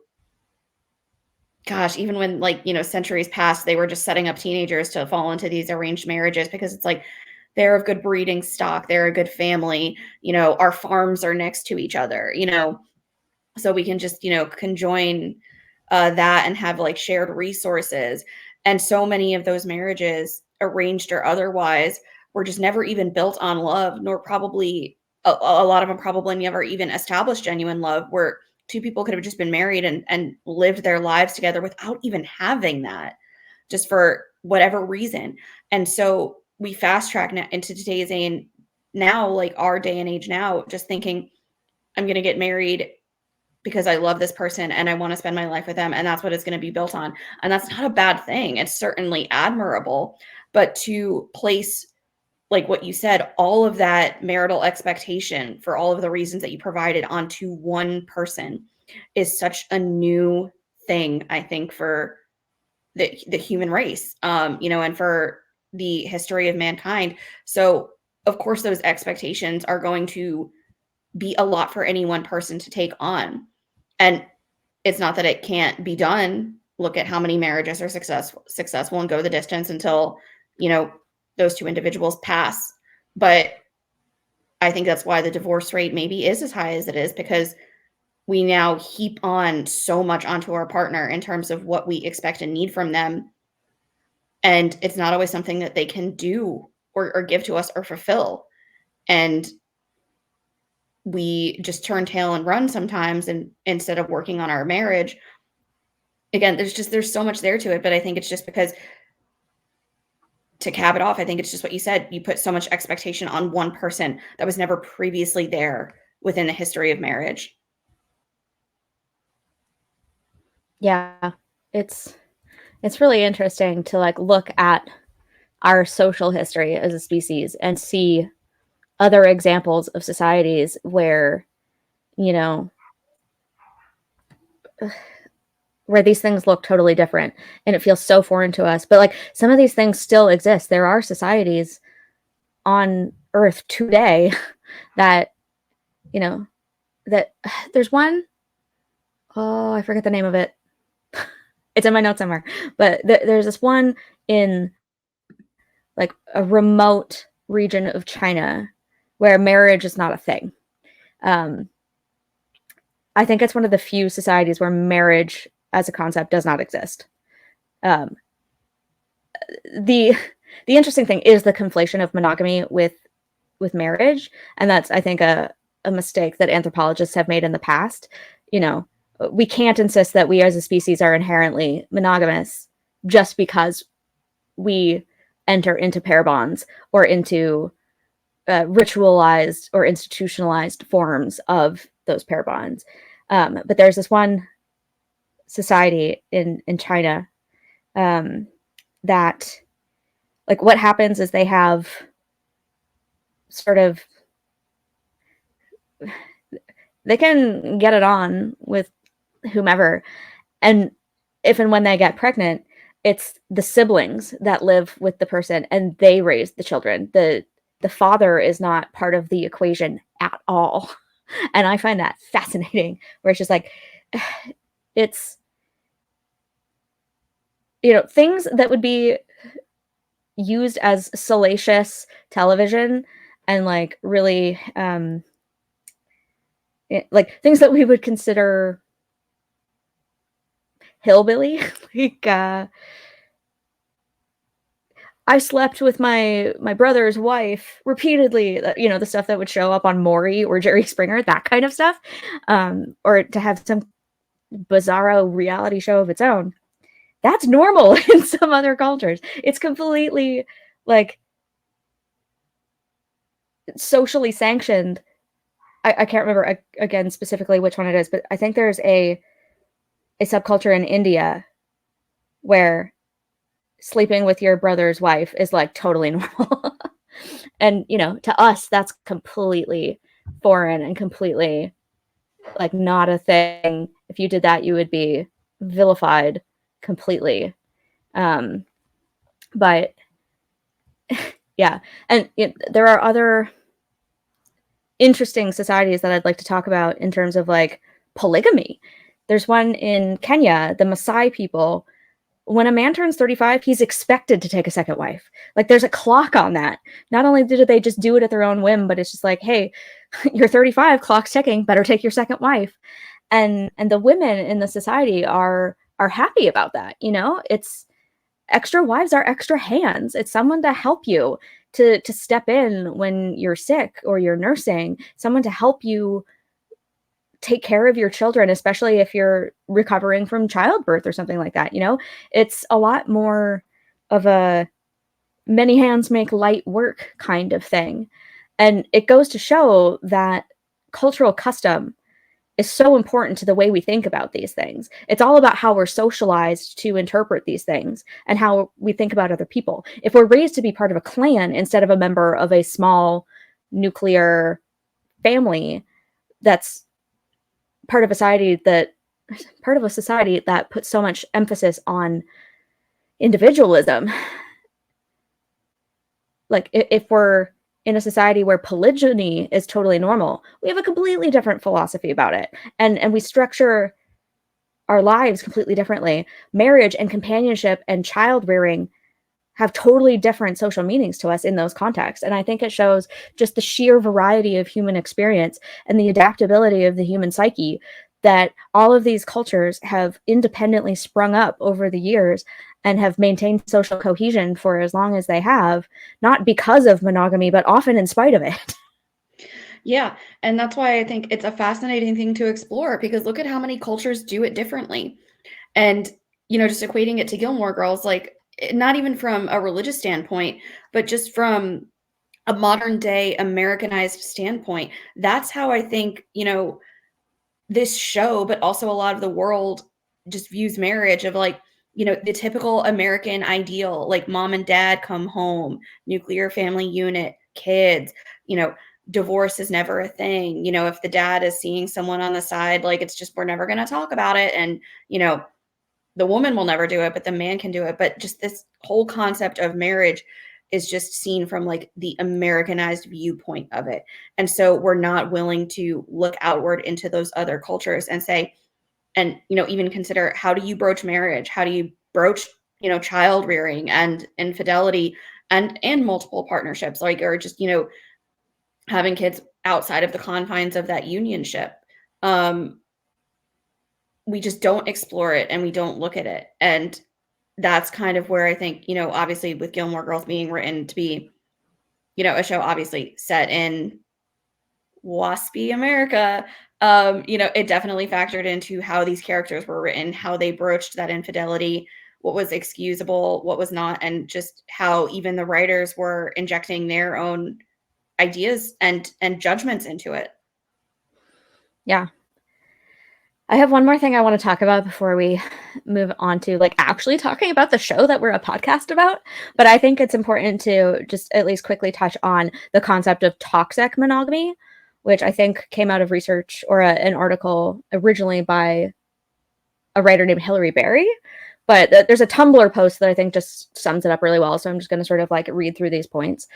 gosh, even when like, you know, centuries past, they were just setting up teenagers to fall into these arranged marriages because it's like they're of good breeding stock, they're a good family, you know, our farms are next to each other, you know, so we can just, you know, conjoin that and have like shared resources. And so many of those marriages, arranged or otherwise, were just never even built on love, nor probably a lot of them probably never even established genuine love, where two people could have just been married and lived their lives together without even having that, just for whatever reason. And so we fast track into today's day and now, like our day and age now, just thinking, I'm going to get married because I love this person and I want to spend my life with them. And that's what it's going to be built on. And that's not a bad thing. It's certainly admirable. But to place, like what you said, all of that marital expectation for all of the reasons that you provided onto one person is such a new thing, I think, for the human race, you know, and for the history of mankind. So, of course, those expectations are going to be a lot for any one person to take on. And it's not that it can't be done. Look at how many marriages are successful and go the distance until, you know, those two individuals pass. But I think that's why the divorce rate maybe is as high as it is, because we now heap on so much onto our partner in terms of what we expect and need from them. And it's not always something that they can do or give to us or fulfill. And we just turn tail and run sometimes, and instead of working on our marriage. Again, there's so much there to it, but I think it's just because, to cap it off, I think it's just what you said. You put so much expectation on one person that was never previously there within the history of marriage. Yeah. It's really interesting to like look at our social history as a species and see other examples of societies where, you know, where these things look totally different and it feels so foreign to us. But like some of these things still exist. There are societies on Earth today that, you know, that there's one, oh, I forget the name of it. It's in my notes somewhere. But there's this one in like a remote region of China where marriage is not a thing. I think it's one of the few societies where marriage as a concept does not exist. The interesting thing is the conflation of monogamy with marriage, and that's, I think, a mistake that anthropologists have made in the past. You know, we can't insist that we as a species are inherently monogamous just because we enter into pair bonds or into ritualized or institutionalized forms of those pair bonds. But there's this one society in China that, like, what happens is they have sort of, they can get it on with whomever, and if and when they get pregnant, it's the siblings that live with the person and they raise the children. The father is not part of the equation at all. And I find that fascinating, where it's just like, it's, you know, things that would be used as salacious television and like really like things that we would consider hillbilly. Like I slept with my brother's wife repeatedly, you know, the stuff that would show up on Maury or Jerry Springer, that kind of stuff. Or to have some bizarro reality show of its own. That's normal in some other cultures. It's completely like socially sanctioned I can't remember again specifically which one it is, but I think there's a subculture in India where sleeping with your brother's wife is like totally normal. And, you know, to us, that's completely foreign and completely like not a thing. If you did that, you would be vilified completely. But yeah, and there are other interesting societies that I'd like to talk about in terms of like polygamy. There's one in Kenya, the Maasai people. When a man turns 35, he's expected to take a second wife. Like there's a clock on that. Not only do they just do it at their own whim, but it's just like, hey, you're 35, clock's ticking, better take your second wife. And the women in the society are happy about that. You know, it's extra wives are extra hands. It's someone to help you to step in when you're sick or you're nursing, someone to help you take care of your children, especially if you're recovering from childbirth or something like that. You know, it's a lot more of a many hands make light work kind of thing. And it goes to show that cultural custom is so important to the way we think about these things. It's all about how we're socialized to interpret these things and how we think about other people. If we're raised to be part of a clan instead of a member of a small nuclear family, that's part of a society that puts so much emphasis on individualism. Like if we're in a society where polygyny is totally normal, we have a completely different philosophy about it. And we structure our lives completely differently. Marriage and companionship and child rearing have totally different social meanings to us in those contexts. And I think it shows just the sheer variety of human experience and the adaptability of the human psyche that all of these cultures have independently sprung up over the years and have maintained social cohesion for as long as they have, not because of monogamy, but often in spite of it. Yeah, and that's why I think it's a fascinating thing to explore, because look at how many cultures do it differently. And, you know, just equating it to Gilmore Girls, like not even from a religious standpoint, but just from a modern day Americanized standpoint, that's how I think, you know, this show, but also a lot of the world just views marriage of like, you know, the typical American ideal, like mom and dad come home, nuclear family unit, kids, you know, divorce is never a thing. You know, if the dad is seeing someone on the side, like it's just, we're never going to talk about it. And, you know, the woman will never do it, but the man can do it. But just this whole concept of marriage is just seen from like the Americanized viewpoint of it. And so we're not willing to look outward into those other cultures and say, and, you know, even consider, how do you broach marriage? How do you broach, you know, child rearing and infidelity and multiple partnerships, like, or just, you know, having kids outside of the confines of that unionship. We just don't explore it and we don't look at it. And that's kind of where I think, you know, obviously with Gilmore Girls being written to be, you know, a show obviously set in waspy America, you know, it definitely factored into how these characters were written, how they broached that infidelity, what was excusable, what was not, and just how even the writers were injecting their own ideas and judgments into it. Yeah. I have one more thing I want to talk about before we move on to like actually talking about the show that we're a podcast about. But I think it's important to just at least quickly touch on the concept of toxic monogamy, which I think came out of research or an article originally by a writer named Hilary Berry. But there's a Tumblr post that I think just sums it up really well. So I'm just going to sort of like read through these points.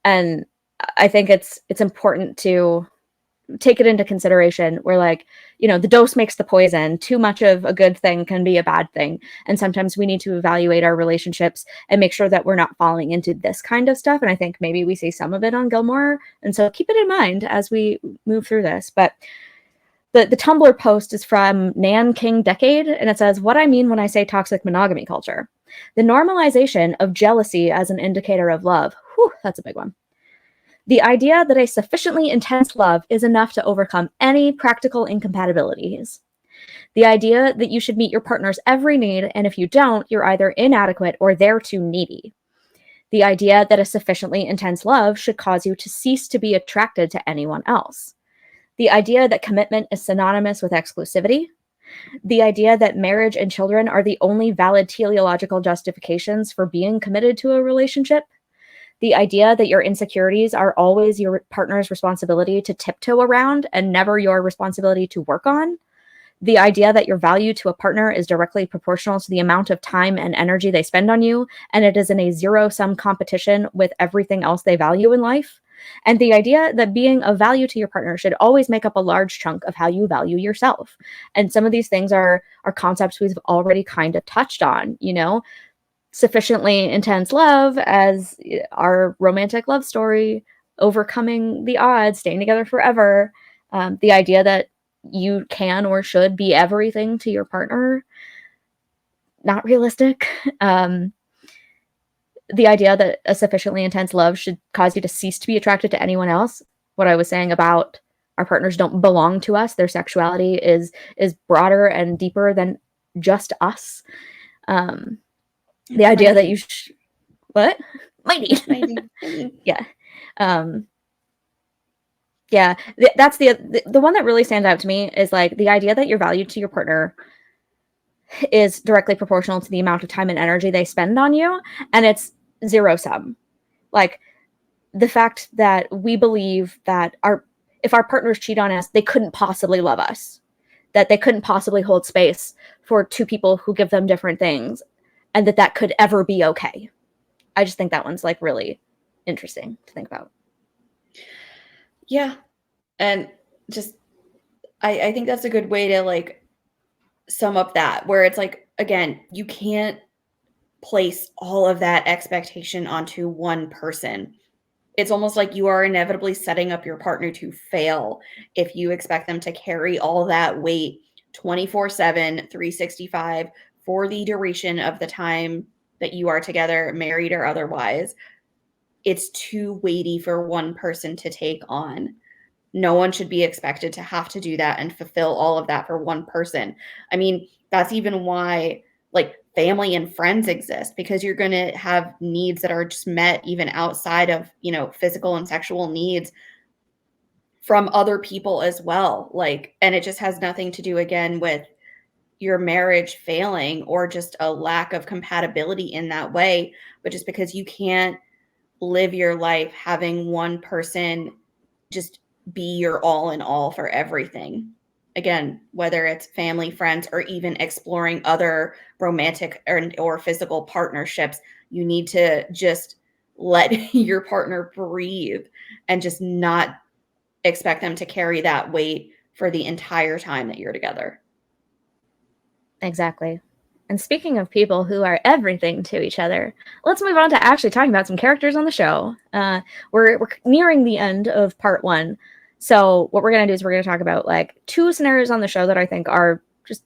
And I think it's important to take it into consideration where, like, you know, the dose makes the poison. Too much of a good thing can be a bad thing. And sometimes we need to evaluate our relationships and make sure that we're not falling into this kind of stuff. And I think maybe we see some of it on Gilmore. And so keep it in mind as we move through this. But the Tumblr post is from Nan King Decade, and it says, "What I mean when I say toxic monogamy culture. The normalization of jealousy as an indicator of love." Whew, that's a big one. "The idea that a sufficiently intense love is enough to overcome any practical incompatibilities. The idea that you should meet your partner's every need, and if you don't, you're either inadequate or they're too needy. The idea that a sufficiently intense love should cause you to cease to be attracted to anyone else. the idea that commitment is synonymous with exclusivity, the idea that marriage and children are the only valid teleological justifications for being committed to a relationship, the idea that your insecurities are always your partner's responsibility to tiptoe around and never your responsibility to work on, the idea that your value to a partner is directly proportional to the amount of time and energy they spend on you, and it is in a zero-sum competition with everything else they value in life, and the idea that being of value to your partner should always make up a large chunk of how you value yourself. And some of these things are concepts we've already kind of touched on, sufficiently intense love as our romantic love story, overcoming the odds, staying together forever, the idea that you can or should be everything to your partner, not realistic. The idea that a sufficiently intense love should cause you to cease to be attracted to anyone else. What I was saying about our partners don't belong to us. Their sexuality is broader and deeper than just us. The idea that you what? Mighty. Yeah. Yeah, that's the one that really stands out to me is like the idea that your value to your partner is directly proportional to the amount of time and energy they spend on you, and it's zero sum. Like the fact that we believe that if our partners cheat on us, they couldn't possibly love us, that they couldn't possibly hold space for two people who give them different things, and that could ever be okay. I just think that one's like really interesting to think about. Yeah. And just, I think that's a good way to like sum up that, where it's like, again, you can't place all of that expectation onto one person. It's almost like you are inevitably setting up your partner to fail if you expect them to carry all that weight 24/7, 365 for the duration of the time that you are together, married or otherwise. It's too weighty for one person to take on. No one should be expected to have to do that and fulfill all of that for one person. I mean, that's even why like family and friends exist, because you're going to have needs that are just met even outside of, physical and sexual needs from other people as well. Like, and it just has nothing to do again with your marriage failing or just a lack of compatibility in that way, but just because you can't live your life having one person just be your all in all for everything. Again, whether it's family, friends, or even exploring other romantic or physical partnerships, you need to just let your partner breathe and just not expect them to carry that weight for the entire time that you're together. Exactly. And speaking of people who are everything to each other, let's move on to actually talking about some characters on the show. We're nearing the end of part 1. So what we're going to do is we're going to talk about like 2 scenarios on the show that I think are just,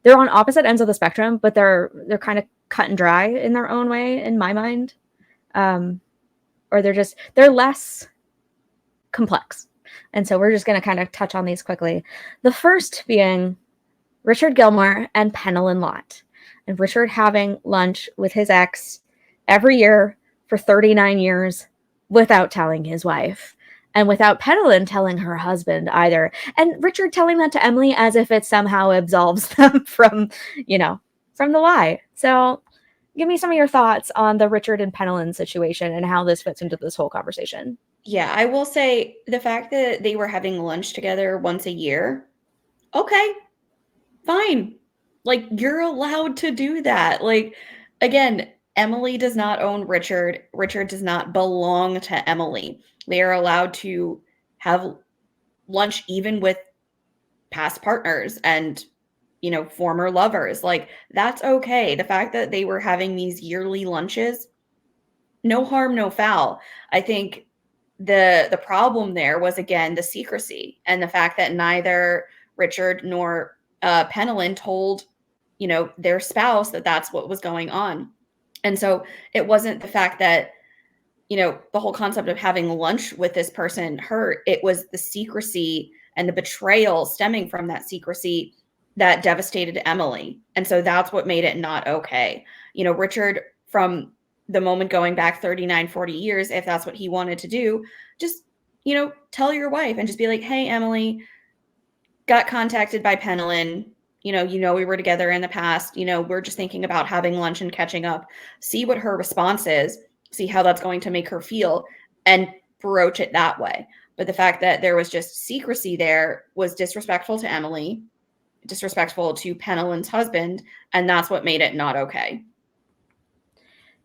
they're on opposite ends of the spectrum, but they're kind of cut and dry in their own way in my mind. Or they're less complex. And so we're just going to kind of touch on these quickly. The first being Richard Gilmore and Pennilynn Lott, and Richard having lunch with his ex every year for 39 years without telling his wife, and without Pennilynn telling her husband either, and Richard telling that to Emily as if it somehow absolves them from the lie. So give me some of your thoughts on the Richard and Pennilynn situation and how this fits into this whole conversation. Yeah, I will say the fact that they were having lunch together once a year, okay, fine. Like, you're allowed to do that. Like, again, Emily does not own Richard. Richard does not belong to Emily. They are allowed to have lunch even with past partners and, former lovers. Like, that's okay. The fact that they were having these yearly lunches, no harm, no foul. I think the problem there was, again, the secrecy and the fact that neither Richard nor Pennilynn told, their spouse that that's what was going on. And so it wasn't the fact that, the whole concept of having lunch with this person hurt. It was the secrecy and the betrayal stemming from that secrecy that devastated Emily. And so that's what made it not okay. Richard, from the moment going back 39, 40 years, if that's what he wanted to do, just tell your wife and just be like, hey, Emily, got contacted by Pennilynn. We were together in the past. We're just thinking about having lunch and catching up. See what her response is. See how that's going to make her feel and broach it that way. But the fact that there was just secrecy there was disrespectful to Emily, disrespectful to Pennylynn's husband, and that's what made it not okay.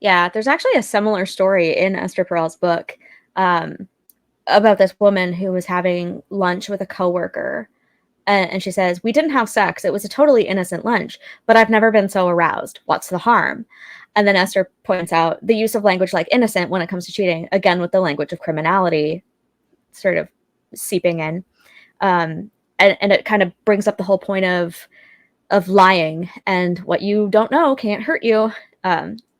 Yeah, there's actually a similar story in Esther Perel's book about this woman who was having lunch with a coworker. And she says, we didn't have sex. It was a totally innocent lunch, but I've never been so aroused. What's the harm? And then Esther points out the use of language like innocent when it comes to cheating, again, with the language of criminality sort of seeping in. And it kind of brings up the whole point of lying, and what you don't know can't hurt you.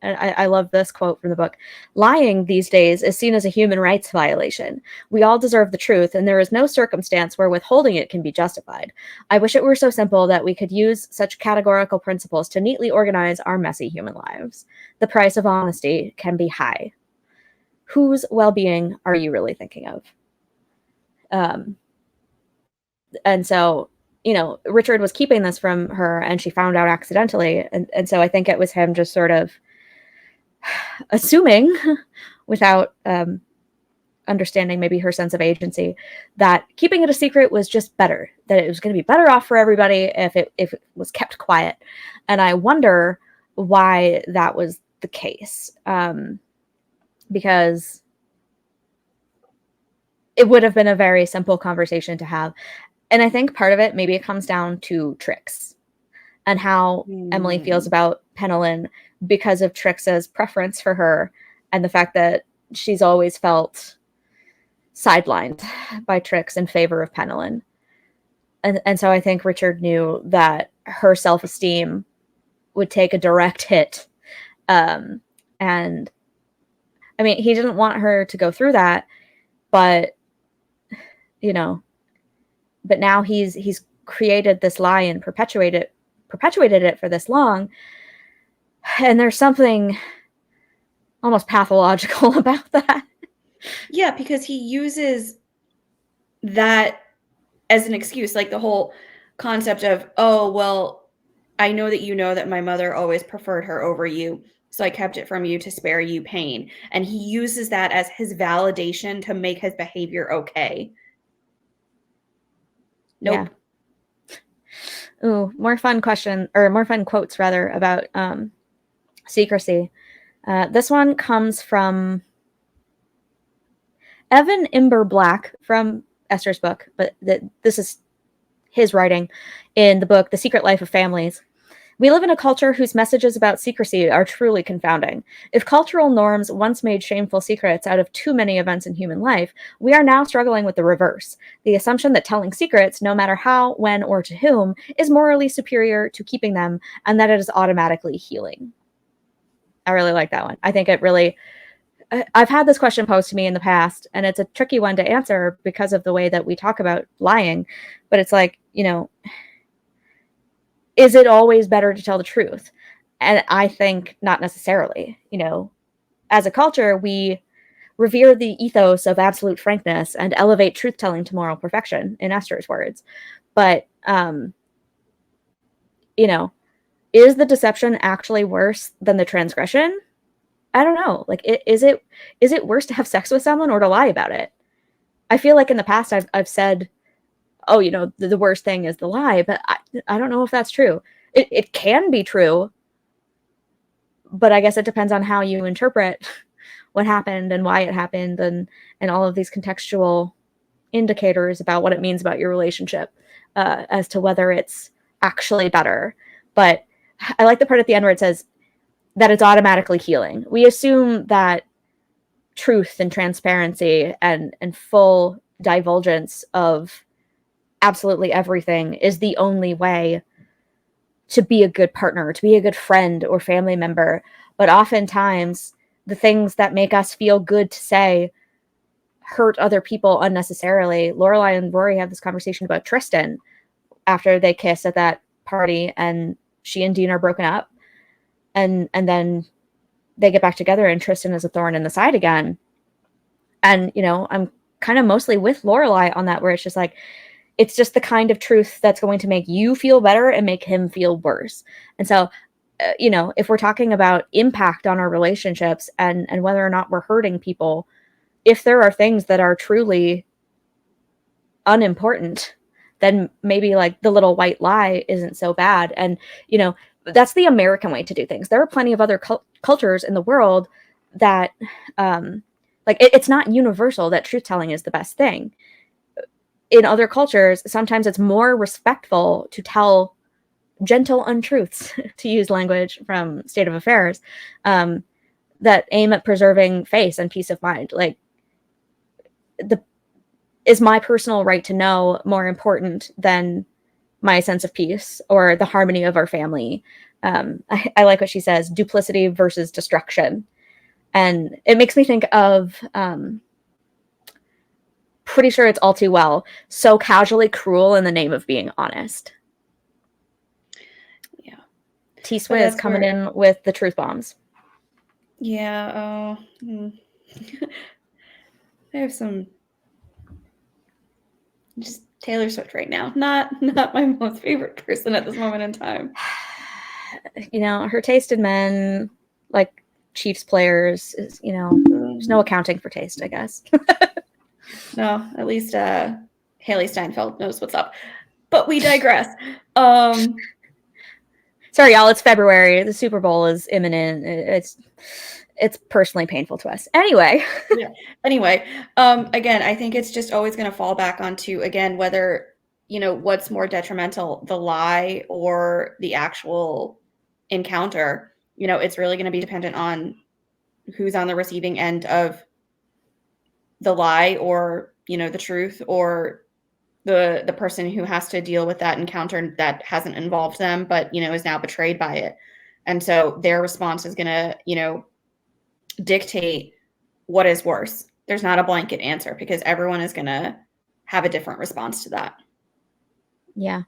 And I love this quote from the book. Lying these days is seen as a human rights violation. We all deserve the truth, and there is no circumstance where withholding it can be justified. I wish it were so simple that we could use such categorical principles to neatly organize our messy human lives. The price of honesty can be high. Whose well-being are you really thinking of? And so, Richard was keeping this from her, and she found out accidentally. And so I think it was him just sort of assuming without understanding maybe her sense of agency that keeping it a secret was just better, that it was going to be better off for everybody if it was kept quiet. And I wonder why that was the case, because it would have been a very simple conversation to have. And I think part of it, maybe it comes down to Trix and how Emily feels about Pennilynn because of Trix's preference for her and the fact that she's always felt sidelined by Trix in favor of Pennilynn. And so I think Richard knew that her self-esteem would take a direct hit. And I mean, he didn't want her to go through that, but but now he's created this lie and perpetuated it for this long. And there's something almost pathological about that. Yeah, because he uses that as an excuse, like the whole concept of, oh, well, I know that you know that my mother always preferred her over you, so I kept it from you to spare you pain. And he uses that as his validation to make his behavior okay. Nope. Yeah. Ooh, more fun quotes rather about secrecy. This one comes from Evan Imber Black from Esther's book, but this is his writing in the book, The Secret Life of Families. We live in a culture whose messages about secrecy are truly confounding. If cultural norms once made shameful secrets out of too many events in human life, we are now struggling with the reverse. The assumption that telling secrets, no matter how, when, or to whom, is morally superior to keeping them, and that it is automatically healing. I really like that one. I think it really... I've had this question posed to me in the past, and it's a tricky one to answer because of the way that we talk about lying. But it's like, is it always better to tell the truth? And I think not necessarily. As a culture, we revere the ethos of absolute frankness and elevate truth-telling to moral perfection, in Esther's words. But, is the deception actually worse than the transgression? I don't know. Like, is it worse to have sex with someone or to lie about it? I feel like in the past I've said, oh, the worst thing is the lie, but I don't know if that's true. It can be true, but I guess it depends on how you interpret what happened and why it happened and all of these contextual indicators about what it means about your relationship as to whether it's actually better. But I like the part at the end where it says that it's automatically healing. We assume that truth and transparency and full divulgence of absolutely everything is the only way to be a good partner, to be a good friend or family member. But oftentimes, the things that make us feel good to say hurt other people unnecessarily. Lorelai and Rory have this conversation about Tristan after they kiss at that party, and she and Dean are broken up. And then they get back together, and Tristan is a thorn in the side again. And, I'm kind of mostly with Lorelai on that, where it's just like, it's just the kind of truth that's going to make you feel better and make him feel worse. And so, if we're talking about impact on our relationships and whether or not we're hurting people, if there are things that are truly unimportant, then maybe like the little white lie isn't so bad. And, that's the American way to do things. There are plenty of other cultures in the world that, it's not universal that truth telling is the best thing. In other cultures, sometimes it's more respectful to tell gentle untruths, to use language from State of Affairs, that aim at preserving face and peace of mind. Like, is my personal right to know more important than my sense of peace or the harmony of our family? I like what she says, duplicity versus destruction. And it makes me think of, pretty sure it's All Too Well, so casually cruel in the name of being honest. Yeah. T-Swizz coming in with the truth bombs. Yeah. I have some just Taylor Swift right now. Not my most favorite person at this moment in time. Her taste in men, like Chiefs players, is, there's no accounting for taste, I guess. No, at least Haley Steinfeld knows what's up. But we digress. Sorry, y'all, it's February. The Super Bowl is imminent. It's personally painful to us. Anyway. Yeah. Anyway, again, I think it's just always going to fall back onto, again, whether, what's more detrimental, the lie or the actual encounter. It's really going to be dependent on who's on the receiving end of the lie or, the truth, or the person who has to deal with that encounter that hasn't involved them, but, is now betrayed by it. And so their response is going to, dictate what is worse. There's not a blanket answer because everyone is going to have a different response to that. Yeah.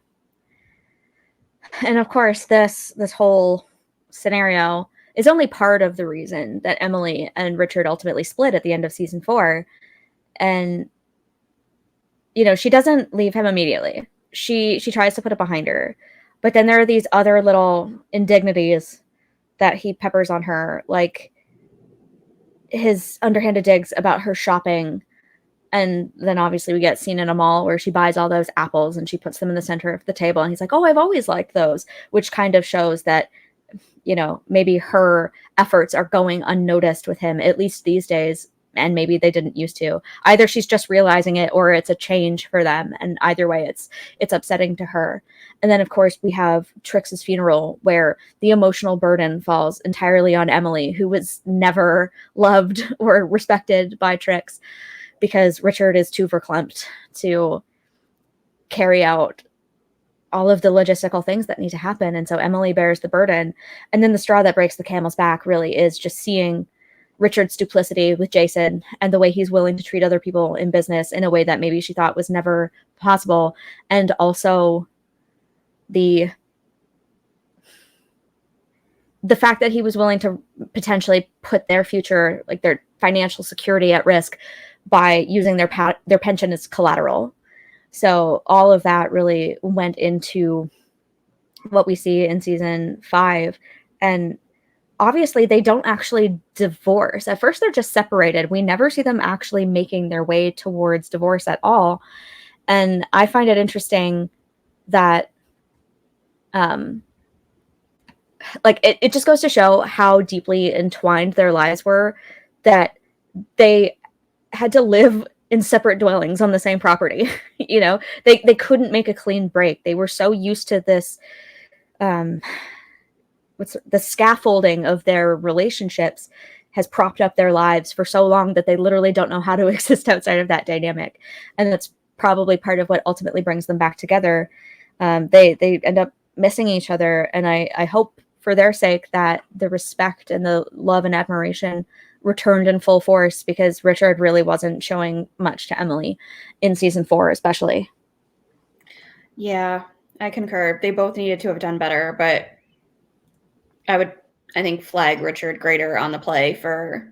And of course, this whole scenario is only part of the reason that Emily and Richard ultimately split at the end of season 4. And, she doesn't leave him immediately. She tries to put it behind her. But then there are these other little indignities that he peppers on her, like his underhanded digs about her shopping. And then obviously we get seen in a mall where she buys all those apples and she puts them in the center of the table. And he's like, oh, I've always liked those, which kind of shows that, maybe her efforts are going unnoticed with him, at least these days. And maybe they didn't used to. Either she's just realizing it or it's a change for them. And either way, it's upsetting to her. And then, of course, we have Trix's funeral, where the emotional burden falls entirely on Emily, who was never loved or respected by Trix, because Richard is too verklempt to carry out all of the logistical things that need to happen. And so Emily bears the burden. And then the straw that breaks the camel's back really is just seeing Richard's duplicity with Jason and the way he's willing to treat other people in business in a way that maybe she thought was never possible. And also the fact that he was willing to potentially put their future, like their financial security, at risk by using their pension as collateral. So all of that really went into what we see in season 5. And obviously they don't actually divorce. At first they're just separated. We never see them actually making their way towards divorce at all. And I find it interesting that it just goes to show how deeply entwined their lives were, that they had to live in separate dwellings on the same property. They couldn't make a clean break. They were so used to this, what's the scaffolding of their relationships has propped up their lives for so long that they literally don't know how to exist outside of that dynamic. And that's probably part of what ultimately brings them back together. They end up missing each other. And I hope for their sake that the respect and the love and admiration returned in full force, because Richard really wasn't showing much to Emily in season 4, especially. Yeah, I concur. They both needed to have done better, but I think, flag Richard greater on the play for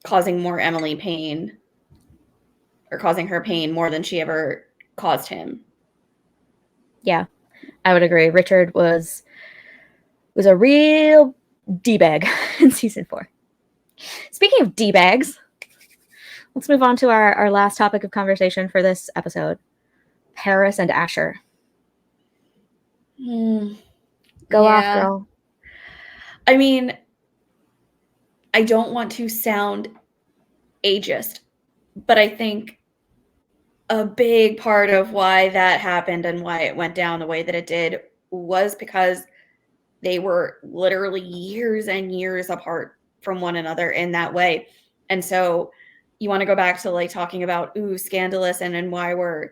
causing more Emily pain or causing her pain more than she ever caused him. Yeah, I would agree. Richard was a real D-bag in season 4. Speaking of D-bags, let's move on to our last topic of conversation for this episode. Paris and Asher. Go off, girl. I mean, I don't want to sound ageist, but I think a big part of why that happened and why it went down the way that it did was because they were literally years and years apart from one another in that way. And so you want to go back to like talking about, scandalous and why we're,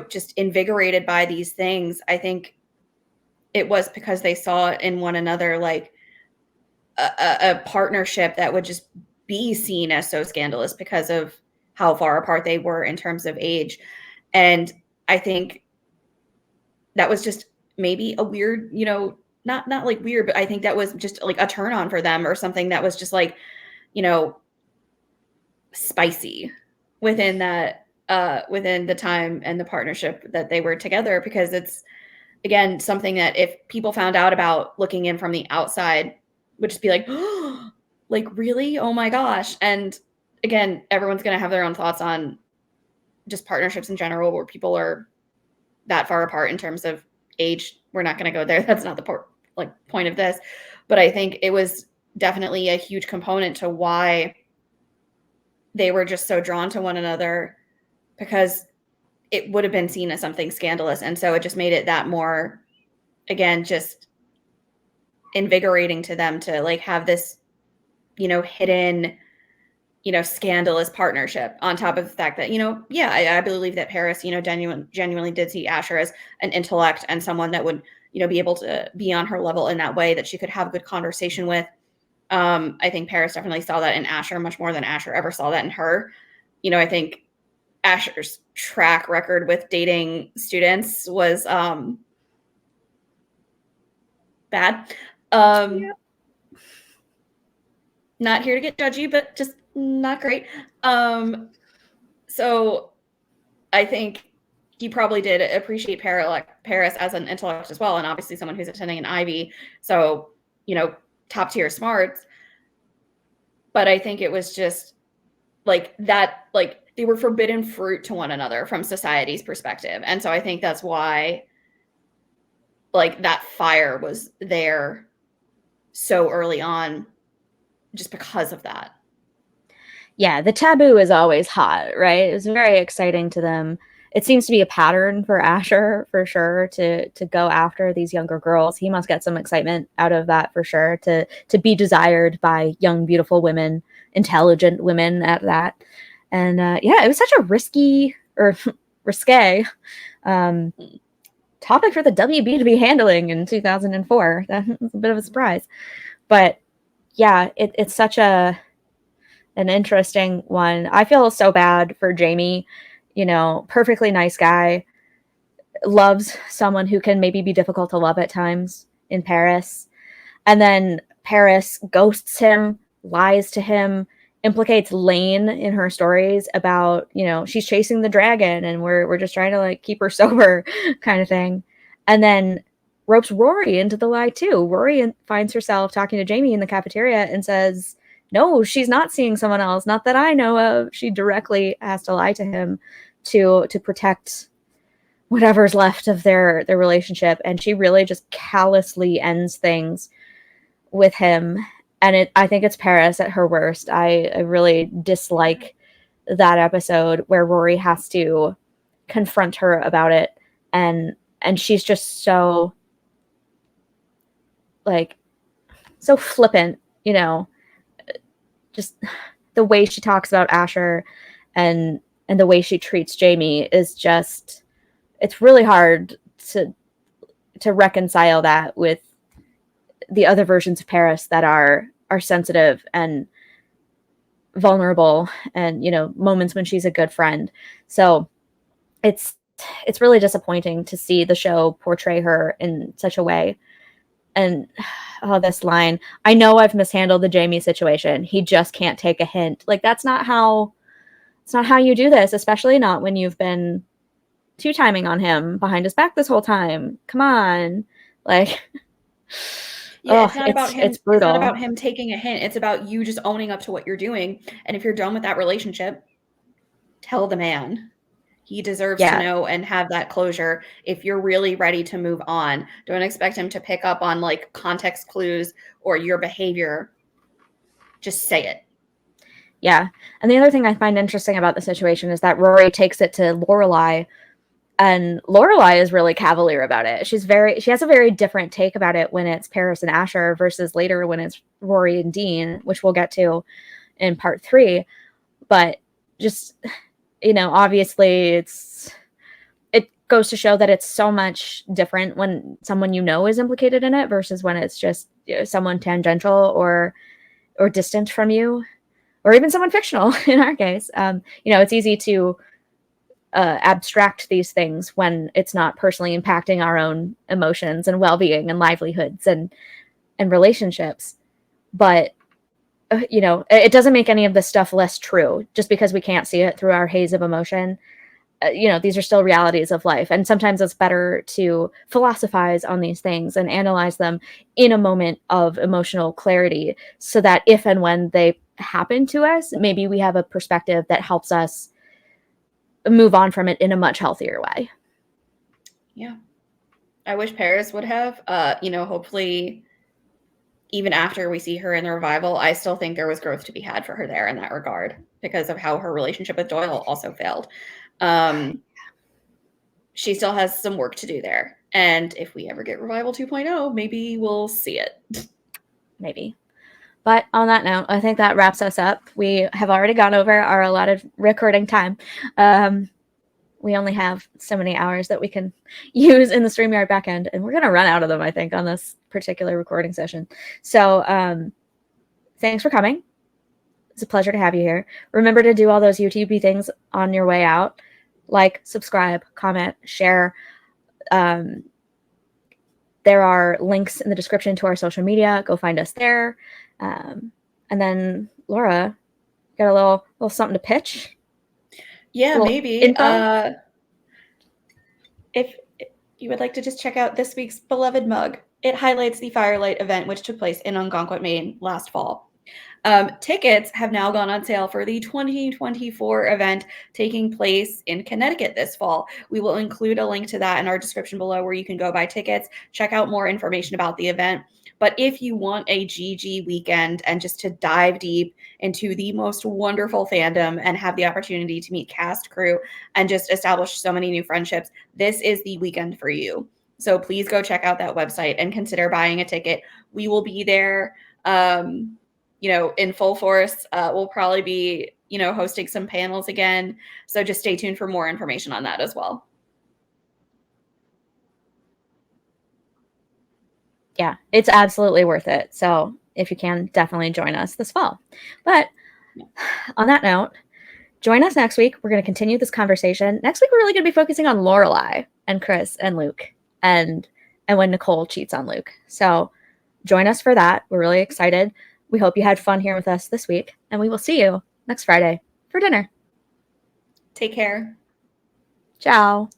just invigorated by these things. I think it was because they saw in one another like a partnership that would just be seen as so scandalous because of how far apart they were in terms of age. And I think that was just maybe a weird, not like weird, but I think that was just like a turn on for them or something that was just like, spicy within that, within the time and the partnership that they were together, because it's, again, something that if people found out about looking in from the outside would just be like, oh, like, really? Oh my gosh. And again, everyone's going to have their own thoughts on just partnerships in general where people are that far apart in terms of age. We're not going to go there. That's not the point of this. But I think it was definitely a huge component to why they were just so drawn to one another, because it would have been seen as something scandalous. And so it just made it that more, again, just invigorating to them to like have this, hidden, scandalous partnership on top of the fact that, I believe that Paris, genuinely did see Asher as an intellect and someone that would, be able to be on her level in that way that she could have good conversation with. I think Paris definitely saw that in Asher much more than Asher ever saw that in her. I think Asher's track record with dating students was bad. Not here to get judgy, but just not great. So I think he probably did appreciate Paris as an intellect as well, and obviously someone who's attending an Ivy, so top tier smarts. But I think it was just like that, like they were forbidden fruit to one another from society's perspective. And so I think that's why like that fire was there so early on, just because of that. Yeah, the taboo is always hot, right? It was very exciting to them. It seems to be a pattern for Asher, for sure, to go after these younger girls. He must get some excitement out of that, for sure, to be desired by young, beautiful women, intelligent women at that. And it was such a risky or risque topic for the WB to be handling in 2004. That was a bit of a surprise. But yeah, it's such an interesting one. I feel so bad for Jamie, perfectly nice guy, loves someone who can maybe be difficult to love at times in Paris. And then Paris ghosts him, lies to him, implicates Lane in her stories about, she's chasing the dragon and we're just trying to like keep her sober kind of thing. And then ropes Rory into the lie too. Rory finds herself talking to Jamie in the cafeteria and says, no, she's not seeing someone else. Not that I know of. She directly has to lie to him to protect whatever's left of their relationship. And she really just callously ends things with him. And I think it's Paris at her worst. I really dislike that episode where Rory has to confront her about it. And she's just so like, so flippant, just the way she talks about Asher and the way she treats Jamie is just, it's really hard to reconcile that with the other versions of Paris that are sensitive and vulnerable and, moments when she's a good friend. So it's really disappointing to see the show portray her in such a way. And this line, I know I've mishandled the Jamie situation. He just can't take a hint. Like, that's not how It's not how you do this, especially not when you've been two-timing on him behind his back this whole time. Come on. Like, yeah, it's not about him. It's brutal. It's not about him taking a hint. It's about you just owning up to what you're doing. And if you're done with that relationship, tell the man. He deserves to know and have that closure. If you're really ready to move on, don't expect him to pick up on like context clues or your behavior. Just say it. Yeah. And the other thing I find interesting about the situation is that Rory takes it to Lorelai, and Lorelai is really cavalier about it. She has a very different take about it when it's Paris and Asher versus later when it's Rory and Dean, which we'll get to in part 3. But just, obviously it goes to show that it's so much different when someone is implicated in it versus when it's just someone tangential or distant from you, or even someone fictional in our case. It's easy to abstract these things when it's not personally impacting our own emotions and well-being and livelihoods and relationships. But it doesn't make any of this stuff less true just because we can't see it through our haze of emotion. These are still realities of life, and sometimes it's better to philosophize on these things and analyze them in a moment of emotional clarity, so that if and when they happen to us, maybe we have a perspective that helps us move on from it in a much healthier way. Yeah. I wish Paris would have, hopefully even after we see her in the revival, I still think there was growth to be had for her there in that regard because of how her relationship with Doyle also failed. She still has some work to do there. And if we ever get Revival 2.0, maybe we'll see it. Maybe. But on that note, I think that wraps us up. We have already gone over our allotted recording time. We only have so many hours that we can use in the StreamYard backend, and we're going to run out of them, I think, on this particular recording session. So thanks for coming. It's a pleasure to have you here. Remember to do all those YouTube things on your way out. Like, subscribe, comment, share. There are links in the description to our social media. Go find us there. And then, Laura, got a little something to pitch? Yeah, maybe. If you would like to just check out this week's beloved mug, it highlights the Firelight event, which took place in Algonquin, Maine last fall. Tickets have now gone on sale for the 2024 event taking place in Connecticut this fall. We will include a link to that in our description below where you can go buy tickets, check out more information about the event. But if you want a GG weekend and just to dive deep into the most wonderful fandom and have the opportunity to meet cast, crew, and just establish so many new friendships, this is the weekend for you. So please go check out that website and consider buying a ticket. We will be there, in full force. We'll probably be, hosting some panels again. So just stay tuned for more information on that as well. Yeah, it's absolutely worth it. So if you can, definitely join us this fall. But on that note, join us next week. We're going to continue this conversation. Next week, we're really going to be focusing on Lorelai and Chris and Luke and when Nicole cheats on Luke. So join us for that. We're really excited. We hope you had fun here with us this week, and we will see you next Friday for dinner. Take care. Ciao.